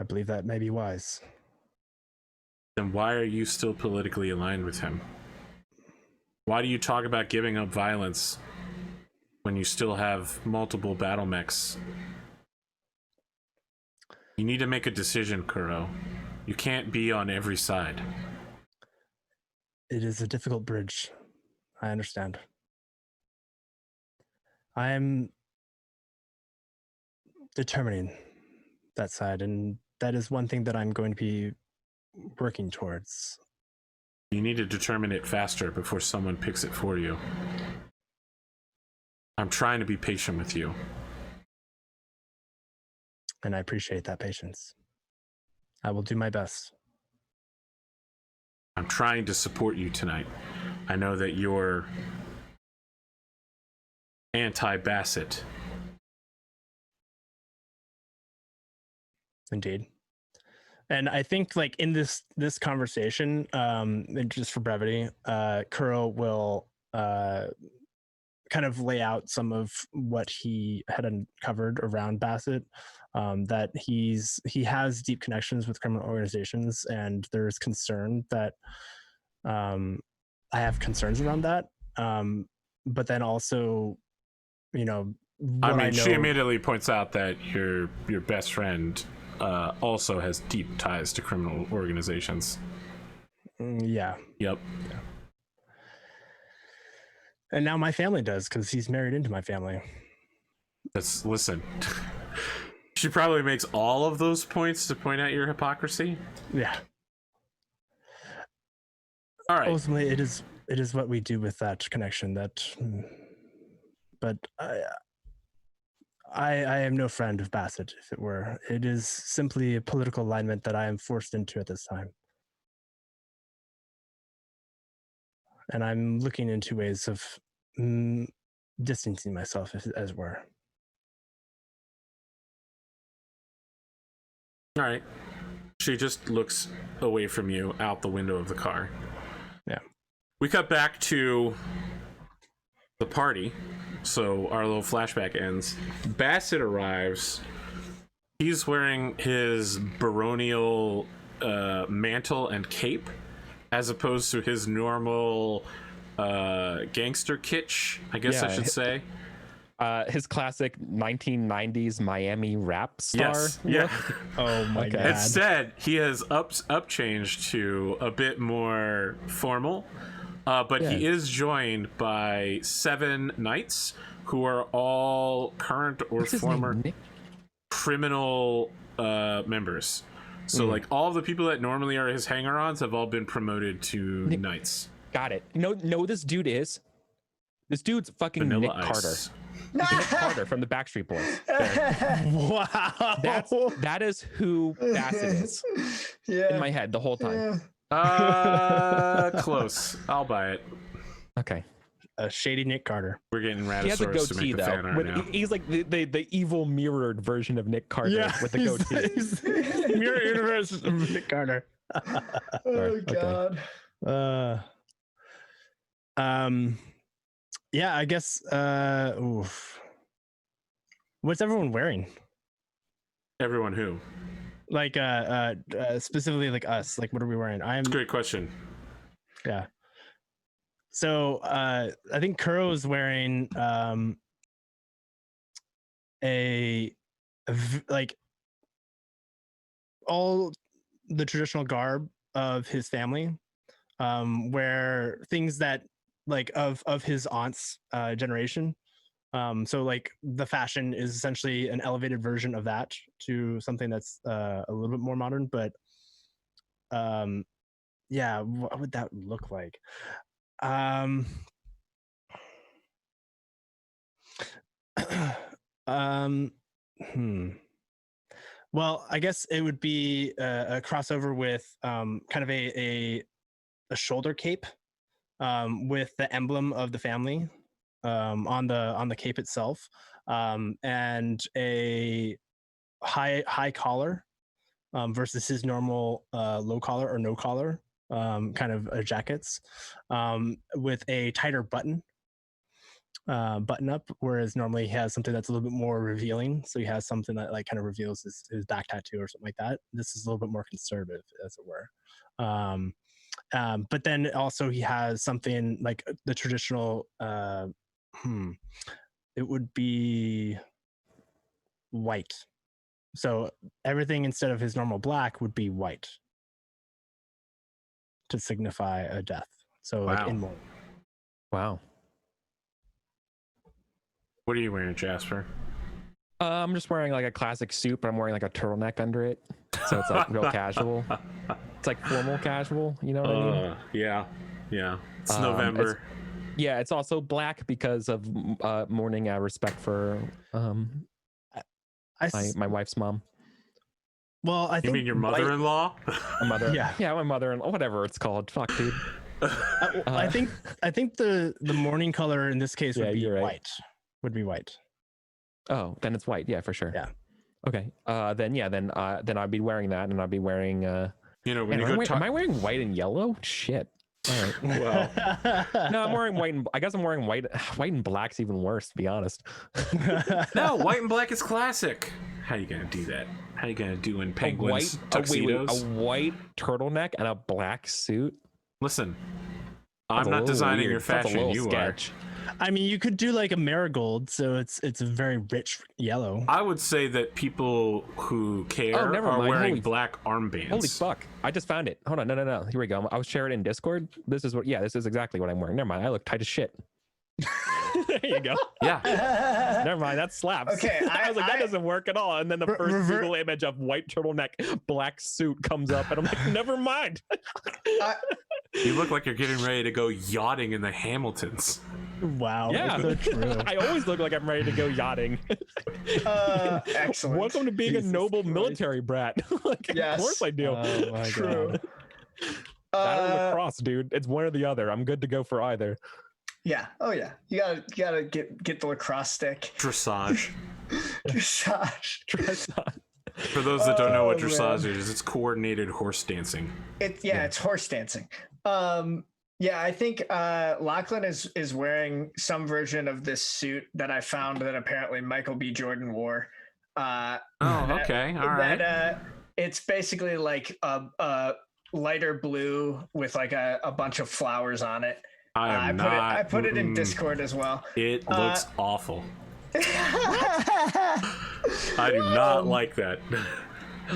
believe that may be wise. Then why are you still politically aligned with him? Why do you talk about giving up violence when you still have multiple Battlemechs? You need to make a decision, Kuro. You can't be on every side. It is a difficult bridge. I understand. I am determining that side, and that is one thing that I'm going to be working towards. You need to determine it faster before someone picks it for you. I'm trying to be patient with you. And I appreciate that patience. I will do my best. I'm trying to support you tonight. I know that you're anti-Bassett. Indeed. And I think, like, in this conversation, and just for brevity, Kuro will kind of lay out some of what he had uncovered around Bassett, that he has deep connections with criminal organizations, and there's concern that I have concerns around that. But then also, you know, she immediately points out that your best friend also has deep ties to criminal organizations. Yeah. Yep. Yeah. And now my family does, because he's married into my family. Listen. She probably makes all of those points to point out your hypocrisy. Yeah. All right. Ultimately, it is what we do with that connection. But I am no friend of Bassett, if it were. It is simply a political alignment that I am forced into at this time. And I'm looking into ways of distancing myself, as it were. All right. She just looks away from you out the window of the car. Yeah. We cut back to the party. So our little flashback ends. Bassett arrives. He's wearing his baronial mantle and cape, as opposed to his normal gangster kitsch, I guess I should say. His classic 1990s Miami rap star. Yes. Yeah. Oh my god. Instead, he has up changed to a bit more formal. But he is joined by 7 knights who are all current or former criminal members. So like all of the people that normally are his hanger-ons have all been promoted to knights. Got it. No, this dude is. This dude's fucking Vanilla Nick Ice. Carter. Nick Carter from the Backstreet Boys. Wow. That is who Bassett is in my head the whole time. Close. I'll buy it. Okay. A shady Nick Carter. We're getting Ratosaurus He has a to goatee make the fan art now. He's like the evil mirrored version of Nick Carter with the goatee. He's mirror universe of Nick Carter. Oh god. Yeah, I guess oof. What's everyone wearing? Everyone who? Like specifically like us. Like what are we wearing? That's a great question. Yeah. So I think Kuro is wearing like all the traditional garb of his family, where things that like of his aunt's generation. So like the fashion is essentially an elevated version of that to something that's a little bit more modern, but yeah, what would that look like? Well, I guess it would be a crossover with kind of a shoulder cape with the emblem of the family on the cape itself, and a high collar versus his normal low collar or no collar kind of jackets, with a tighter button up, whereas normally he has something that's a little bit more revealing. So he has something that like kind of reveals his back tattoo or something like that. This is a little bit more conservative, as it were. But then also he has something like the traditional it would be white. So everything instead of his normal black would be white to signify a death. So like in mourning. Wow. What are you wearing, Jasper? I'm just wearing like a classic suit, but I'm wearing like a turtleneck under it. So it's like real casual. It's like formal casual, you know what I mean? Yeah. It's November. It's also black because of mourning respect for my wife's mom. Well, I think you mean your mother-in-law? My mother. Yeah, my mother-in-law, whatever it's called. Fuck, dude. I think the mourning color in this case would be right. white. Would be white. Oh, then it's white. Yeah, for sure. Yeah. Okay. Then I'd be wearing that, and I'd be wearing. When you am I wearing white and yellow? Shit. All right. Well, no, I'm wearing white. I guess I'm wearing white. White and black's even worse, to be honest. No, white and black is classic. How you gonna do that? How you gonna do in penguins tuxedos? A white turtleneck and a black suit. Listen, I'm not designing weird. your fashion. You sketch. I mean, you could do like a marigold, so it's a very rich yellow. I would say that people who care are wearing black armbands. Holy fuck! I just found it. Hold on, no. Here we go. I was sharing it in Discord. This is exactly what I'm wearing. Never mind. I look tight as shit. There you go. Yeah. Never mind. That slaps. Okay. I was like, that doesn't work at all. And then the first Google image of white turtleneck, black suit comes up, and I'm like, never mind. You look like you're getting ready to go yachting in the Hamiltons. Wow. Yeah. So true. I always look like I'm ready to go yachting. Excellent. Welcome to being Jesus a noble Christ. military brat. Like, Yes. Of course I do. Oh my True. God. That or lacrosse, dude. It's one or the other. I'm good to go for either. Yeah. Oh yeah. You gotta get the lacrosse stick. Dressage. Dressage. For those that don't know what Oh, dressage man. is, it's coordinated horse dancing. It's horse dancing. Yeah, I think Lachlan is wearing some version of this suit that I found that apparently Michael B. Jordan wore. Okay, all right. That it's basically like a lighter blue with like a bunch of flowers on it. I put it in Discord as well. It looks awful. I do not like that.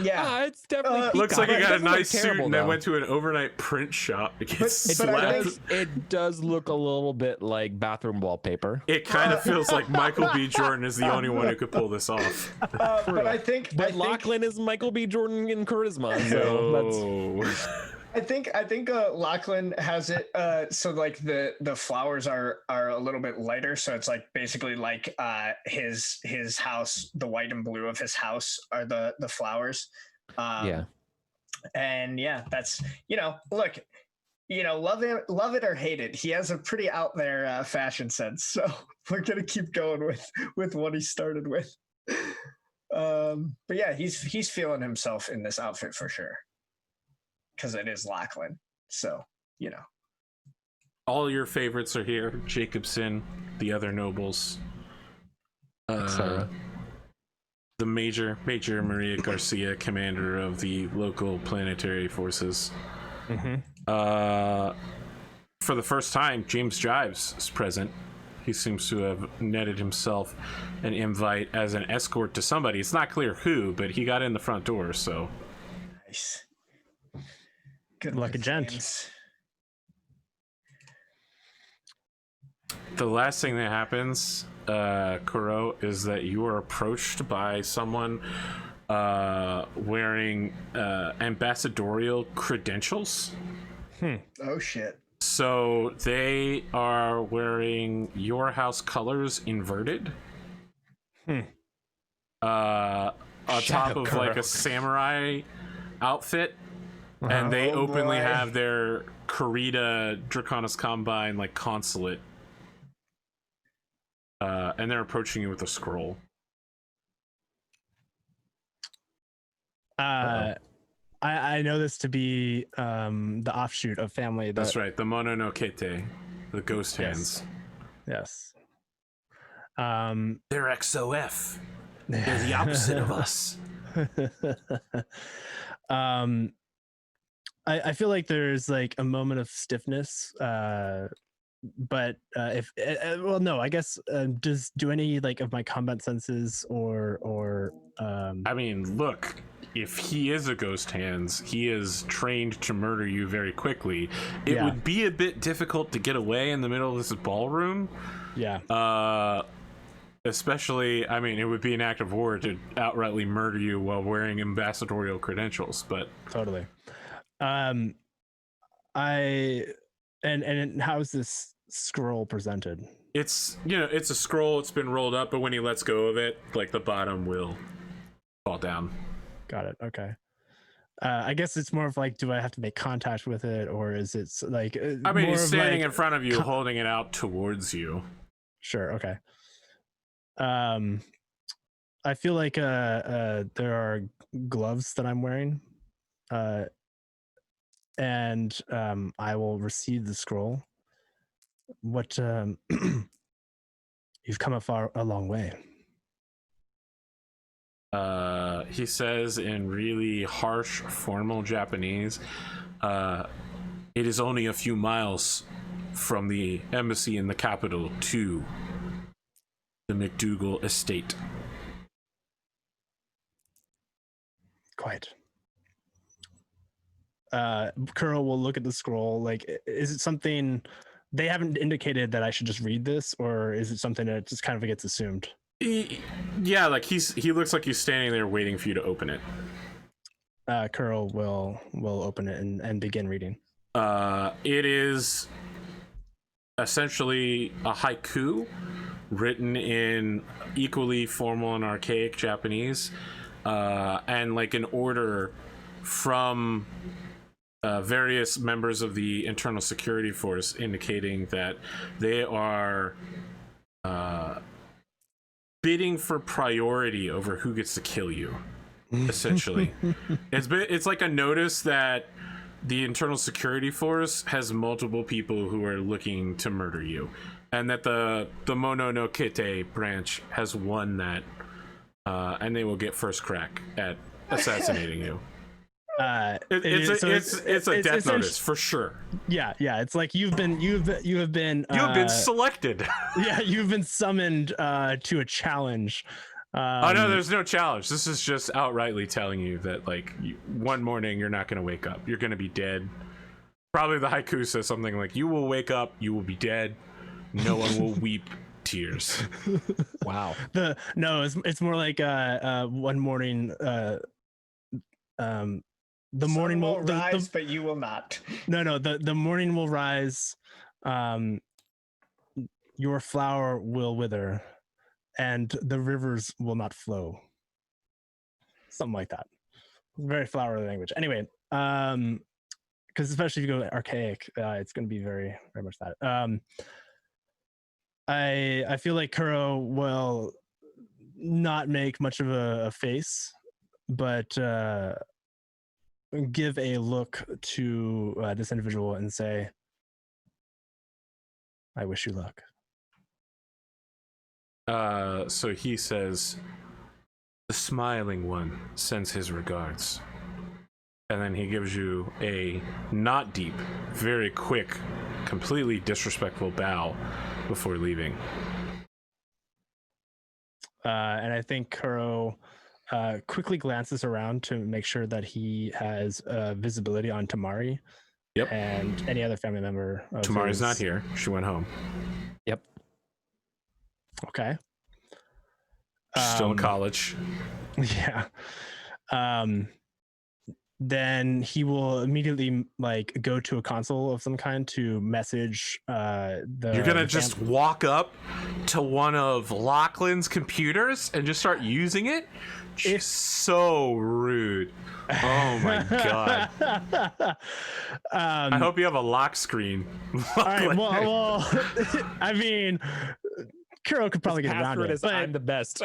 Yeah, It's definitely Looks like you got a nice suit terrible, and then though. went to an overnight print shop to get But I slapped. think- It does look a little bit like bathroom wallpaper. It kind of feels like Michael B. Jordan is the only one who could pull this off. but I think Lachlan is Michael B. Jordan in charisma, so that's No. I think Lachlan has it so like the flowers are a little bit lighter, so it's like basically like his house, the white and blue of his house are the flowers. yeah. And yeah, that's look, love it or hate it, he has a pretty out there fashion sense, so we're gonna keep going with what he started with. But yeah, he's feeling himself in this outfit for sure, because it is Lachlan. So, All your favorites are here. Jacobson, the other nobles. Etc. The Major Maria Garcia, commander of the local planetary forces. Mm-hmm. For the first time, James Jives is present. He seems to have netted himself an invite as an escort to somebody. It's not clear who, but he got in the front door, so... nice. Good Lucky gent. James. The last thing that happens, Kuro, is that you are approached by someone wearing ambassadorial credentials. Oh shit. So they are wearing your house colors inverted. On top of like a samurai outfit. And they Oh, openly boy. have their Corrida Draconis Combine like consulate. And they're approaching you with a scroll. I know this to be the offshoot of family. That's right, the Mono no Kete, the ghost hands. Yes. They're XOF. They're the opposite of us. I feel like there's like a moment of stiffness, but if well, no, I guess do any like of my combat senses or I mean, look, if he is a ghost hands, he is trained to murder you very quickly. It Yeah. would be a bit difficult to get away in the middle of this ballroom. yeah. Especially, I mean, it would be an act of war to outrightly murder you while wearing ambassadorial credentials, but Totally. And how's this scroll presented? it's, it's a scroll, it's been rolled up, but when he lets go of it, like the bottom will fall down. Got it. Okay. I guess it's more of like, do I have to make contact with it, or is it like? I mean, more he's of standing like, in front of you, holding it out towards you. Sure. Okay. I feel like there are gloves that I'm wearing, and I will receive the scroll. What you've come a long way. He says in really harsh, formal Japanese, it is only a few miles from the embassy in the capital to the McDougal estate. Quite. Kuro will look at the scroll. Like, is it something they haven't indicated that I should just read this, or is it something that just kind of gets assumed? Yeah, like he looks like he's standing there waiting for you to open it. Kuro will open it and begin reading. It is essentially a haiku written in equally formal and archaic Japanese, and like an order from various members of the internal security force indicating that they are bidding for priority over who gets to kill you. Essentially, it's like a notice that the internal security force has multiple people who are looking to murder you, and that the Mono no Kite branch has won that, and they will get first crack at assassinating you. It's a death notice for sure. Yeah, it's like you have been selected. Yeah, you've been summoned to a challenge. Oh no, there's no challenge. This is just outrightly telling you that like one morning you're not going to wake up. You're going to be dead. Probably the haiku says something like, "You will wake up. You will be dead. No one will weep tears." Wow. It's more like one morning. The morning will rise, but you will not. No. The morning will rise. Your flower will wither, and the rivers will not flow. Something like that. Very flowery language. Anyway, because especially if you go archaic, it's going to be very, very much that. I feel like Kuro will not make much of a face, but give a look to this individual and say, "I wish you luck." So he says, "The smiling one sends his regards." And then he gives you a not deep, very quick, completely disrespectful bow before leaving. And I think Kuro quickly glances around to make sure that he has visibility on Tamari. Yep. And any other family member. Tamari's not here. She went home. Yep. Okay. She's still in college. Yeah. Then he will immediately like go to a console of some kind to message You're gonna just walk up to one of Lachlan's computers and just start using it? It's so rude. Oh my god. I hope you have a lock screen. All right, well I mean, Kuro could probably get around it. I'm the best.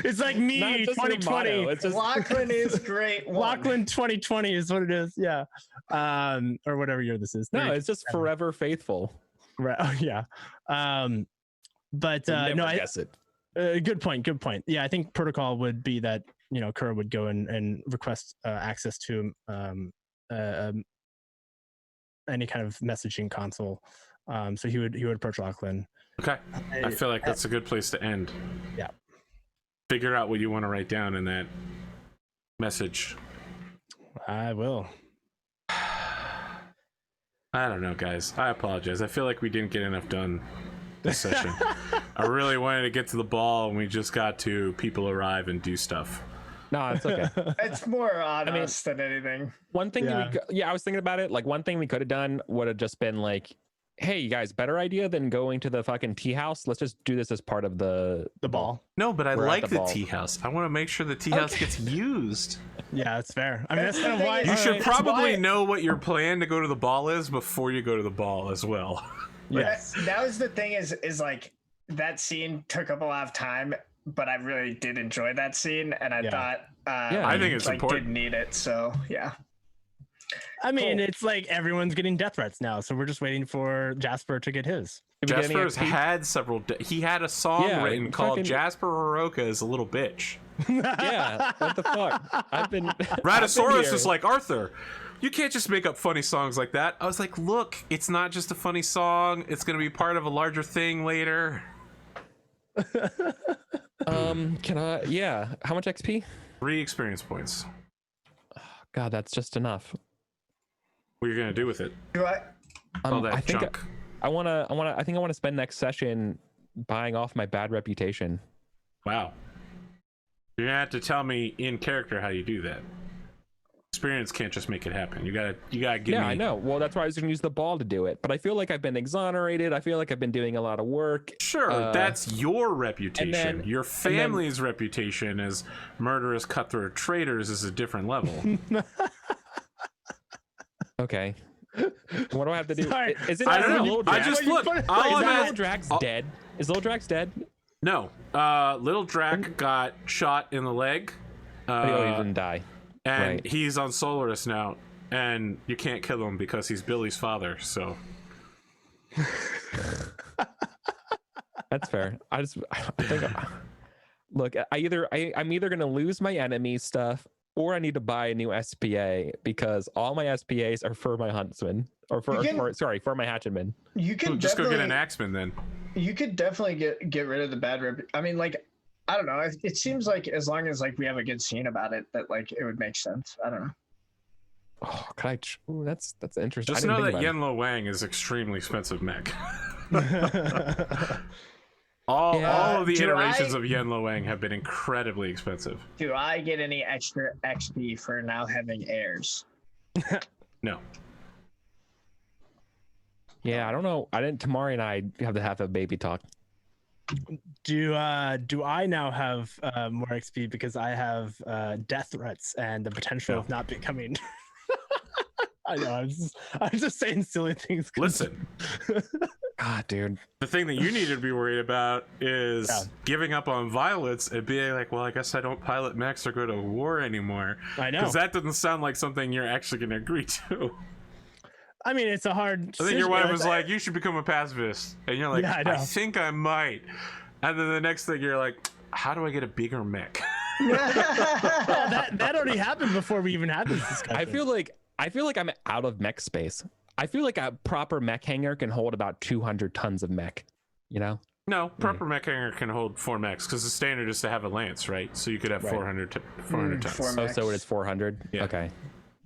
It's like me 2020. It's just Lachlan is great. Lachlan 2020 is what it is. Yeah. Or whatever year this is. No, it's just forever faithful. Right. Oh yeah. But no, I guess it. Good point. Yeah, I think protocol would be that, Kuro would go and request access to any kind of messaging console. So he would approach Lachlan. Okay. I feel like that's a good place to end. Yeah. Figure out what you want to write down in that message. I will. I don't know, guys. I apologize. I feel like we didn't get enough done this session. I really wanted to get to the ball, and we just got to people arrive and do stuff. No, it's okay. It's more on us than anything. One thing I was thinking about it. Like, one thing we could have done would have just been like, hey, you guys, better idea than going to the fucking tea house. Let's just do this as part of the ball. No, but I like the tea house. I want to make sure the tea house gets used. Yeah, that's fair. I mean, that's kind of why you should probably know what your plan to go to the ball is before you go to the ball as well. Yes. That was the thing is like that scene took up a lot of time, but I really did enjoy that scene, and I thought I think it's important. Did need it, so yeah. I mean, it's like everyone's getting death threats now, so we're just waiting for Jasper to get his. Jasper's had several. He had a song written called "Jasper Hiroka is a Little Bitch." Yeah, what the fuck? Radasaurus is like, Arthur, you can't just make up funny songs like that. I was like, look, it's not just a funny song. It's going to be part of a larger thing later. Can I? Yeah. How much XP? 3 experience points. God, that's just enough. What are you gonna do with it? All that I think junk. I want to spend next session buying off my bad reputation. Wow. You're gonna have to tell me in character how you do that. Experience can't just make it happen. You gotta give me. Yeah, I know. Well, that's why I was going to use the ball to do it. But I feel like I've been exonerated. I feel like I've been doing a lot of work. Sure, that's your reputation. Your family's reputation as murderous, cutthroat traitors is a different level. Okay. What do I have to do? Sorry. Is it? I don't know. Little I Drax? just look. Is Little Drax dead? Is Little Drax dead? No. Little Drac got shot in the leg. He didn't die. And Right. he's on Solaris now, and you can't kill him because he's Billy's father. So That's fair. I think. Look, I'm either gonna lose my enemy stuff, or I need to buy a new SPA because all my SPAs are for my huntsman, or for my hatchetman. You can just go get an definitely- axeman then. You could definitely get rid of the bad rep. I mean, like, I don't know. It seems like as long as like we have a good scene about it, that like it would make sense. I don't know. Oh, could I? Ooh, that's interesting. Just I didn't know think that about it. Yen Lo Wang is extremely expensive mech. all of the iterations of Yen Lo Wang have been incredibly expensive. Do I get any extra XP for now having heirs? No. Yeah, I don't know. Tamari and I have to have a baby talk. Do I now have more XP because I have death threats and the potential of not becoming? I know. I'm just saying silly things. Listen, God, dude. the thing that you need to be worried about is giving up on violence and being like, well, I guess I don't pilot mechs or go to war anymore. I know. Because that doesn't sound like something you're actually going to agree to. I mean, it's a hard. I think your wife was like, you should become a pacifist. And you're like, Yeah, I know. I think I might. And then the next thing you're like, how do I get a bigger mech? that already happened before we even had this discussion. I feel like I'm out of mech space. I feel like a proper mech hangar can hold about 200 tons of mech. You know? No, proper mech hangar can hold 4 mechs because the standard is to have a lance, right? So you could have 400 tons. 4 Oh, mechs. so it is 400? Yeah. Okay.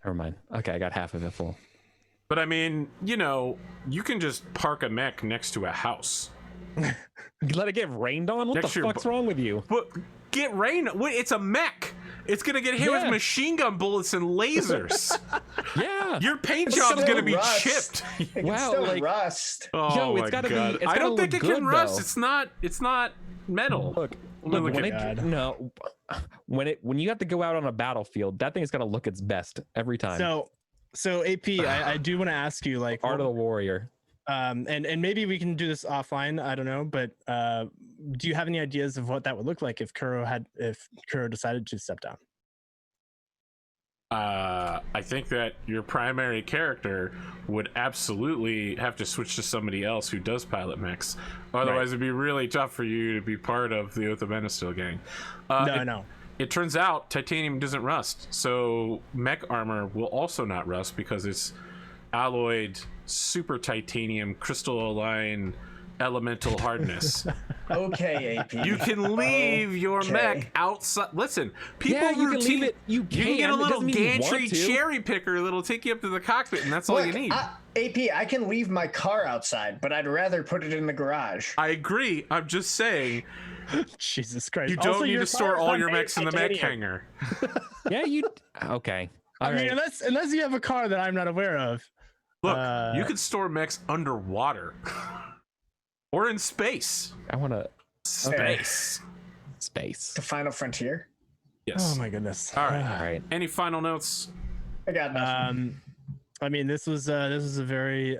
Never mind. Okay, I got half of it full. But I mean, you know, you can just park a mech next to a house. Let it get rained on? What Next the to your fuck's wrong with you? But get rain. It's a mech. It's gonna get hit with Yeah. machine gun bullets and lasers. Yeah. Your paint It's job's still gonna be rust. chipped. It can Wow, still like- rust. Oh Yo, it's my gotta be- god! it's I gotta don't think look it can good, rust. though. It's not metal. Look, Look when at when you have to go out on a battlefield, that thing's got to look its best every time. So AP, I do want to ask you, like, Art of the Warrior. and maybe we can do this offline. I don't know, but do you have any ideas of what that would look like if Kuro decided to step down? I think that your primary character would absolutely have to switch to somebody else who does pilot mechs. Otherwise, it'd be really tough for you to be part of the Oath of Endosteel gang. No. It turns out titanium doesn't rust, so mech armor will also not rust because it's alloyed super titanium crystalline elemental hardness. Okay, AP. You can leave your Okay. mech outside. Listen, people Yeah, you can routine. leave it. You can get a It little doesn't mean you want gantry to. cherry picker that'll take you up to the cockpit, and that's all you Look, need. AP, I can leave my car outside, but I'd rather put it in the garage. I agree. I'm just saying Jesus Christ! you don't Also, need your to store car's all not your made mechs in the mech titanium. hangar. Yeah, you. Okay. I All mean, right. unless you have a car that I'm not aware of. Look, you could store mechs underwater or in space. I want to Space. space. The final frontier. Yes. Oh my goodness! All right. All right. Any final notes? I got nothing. I mean, this was a very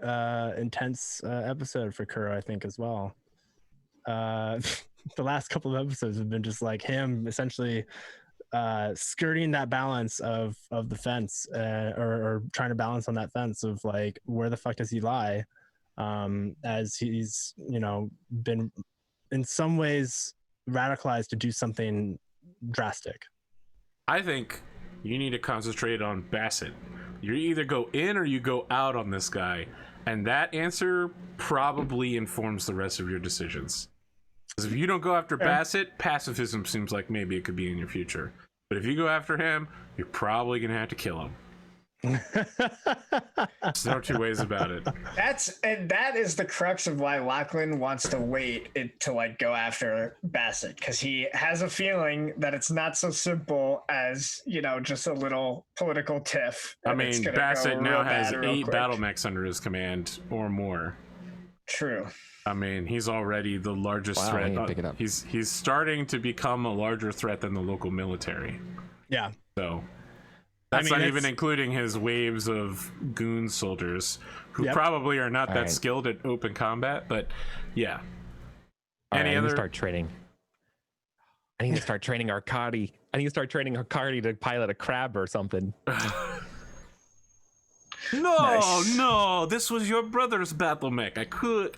intense episode for Kuro, I think, as well. The last couple of episodes have been just like him essentially skirting that balance of the fence, or trying to balance on that fence of like, where the fuck does he lie, as he's, you know, been in some ways radicalized to do something drastic. I think you need to concentrate on Bassett. You either go in or you go out on this guy, and that answer probably informs the rest of your decisions. Because if you don't go after Bassett, pacifism seems like maybe it could be in your future. But if you go after him, you're probably gonna have to kill him. There's no two ways about it. That is the crux of why Lachlan wants to wait to like go after Bassett, because he has a feeling that it's not so simple as, you know, just a little political tiff. I mean, Bassett now has 8 Battlemechs under his command or more. True. I mean, he's already the largest threat. Pick it up. He's starting to become a larger threat than the local military. Yeah. So that's not even including his waves of goon soldiers who probably are not that skilled at open combat, but yeah. I need to start training. I need to start training Arkady. I need to start training Arkady to pilot a crab or something. No, this was your brother's Battlemech. I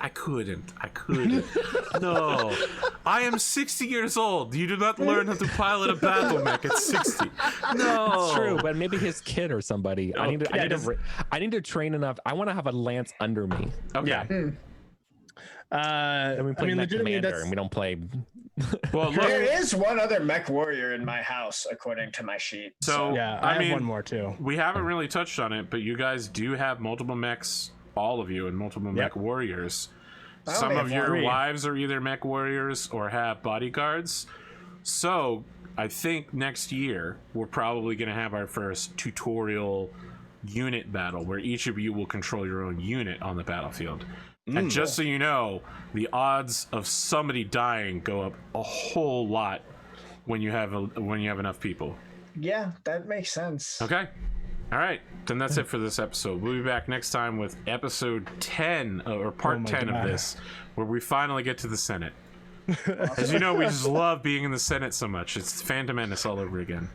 couldn't. No. I am 60 years old. You did not learn how to pilot a Battlemech at 60. No. It's true, but maybe his kid or somebody. I need to train enough. I want to have a lance under me. Okay. Yeah. And we play Mech Commander, and we don't play. Well, there is one other Mechwarrior in my house, according to my sheet. So yeah, I have one more too. We haven't really touched on it, but you guys do have multiple mechs, all of you, and multiple Mechwarriors. Some of your wives are either Mechwarriors or have bodyguards. So I think next year we're probably going to have our first tutorial unit battle where each of you will control your own unit on the battlefield. And just so you know, the odds of somebody dying go up a whole lot when you have enough people. Yeah, that makes sense. Okay. All right. Then that's it for this episode. We'll be back next time with episode 10 or part 10 of this, where we finally get to the Senate. As you know, we just love being in the Senate so much. It's Phantom Menace all over again.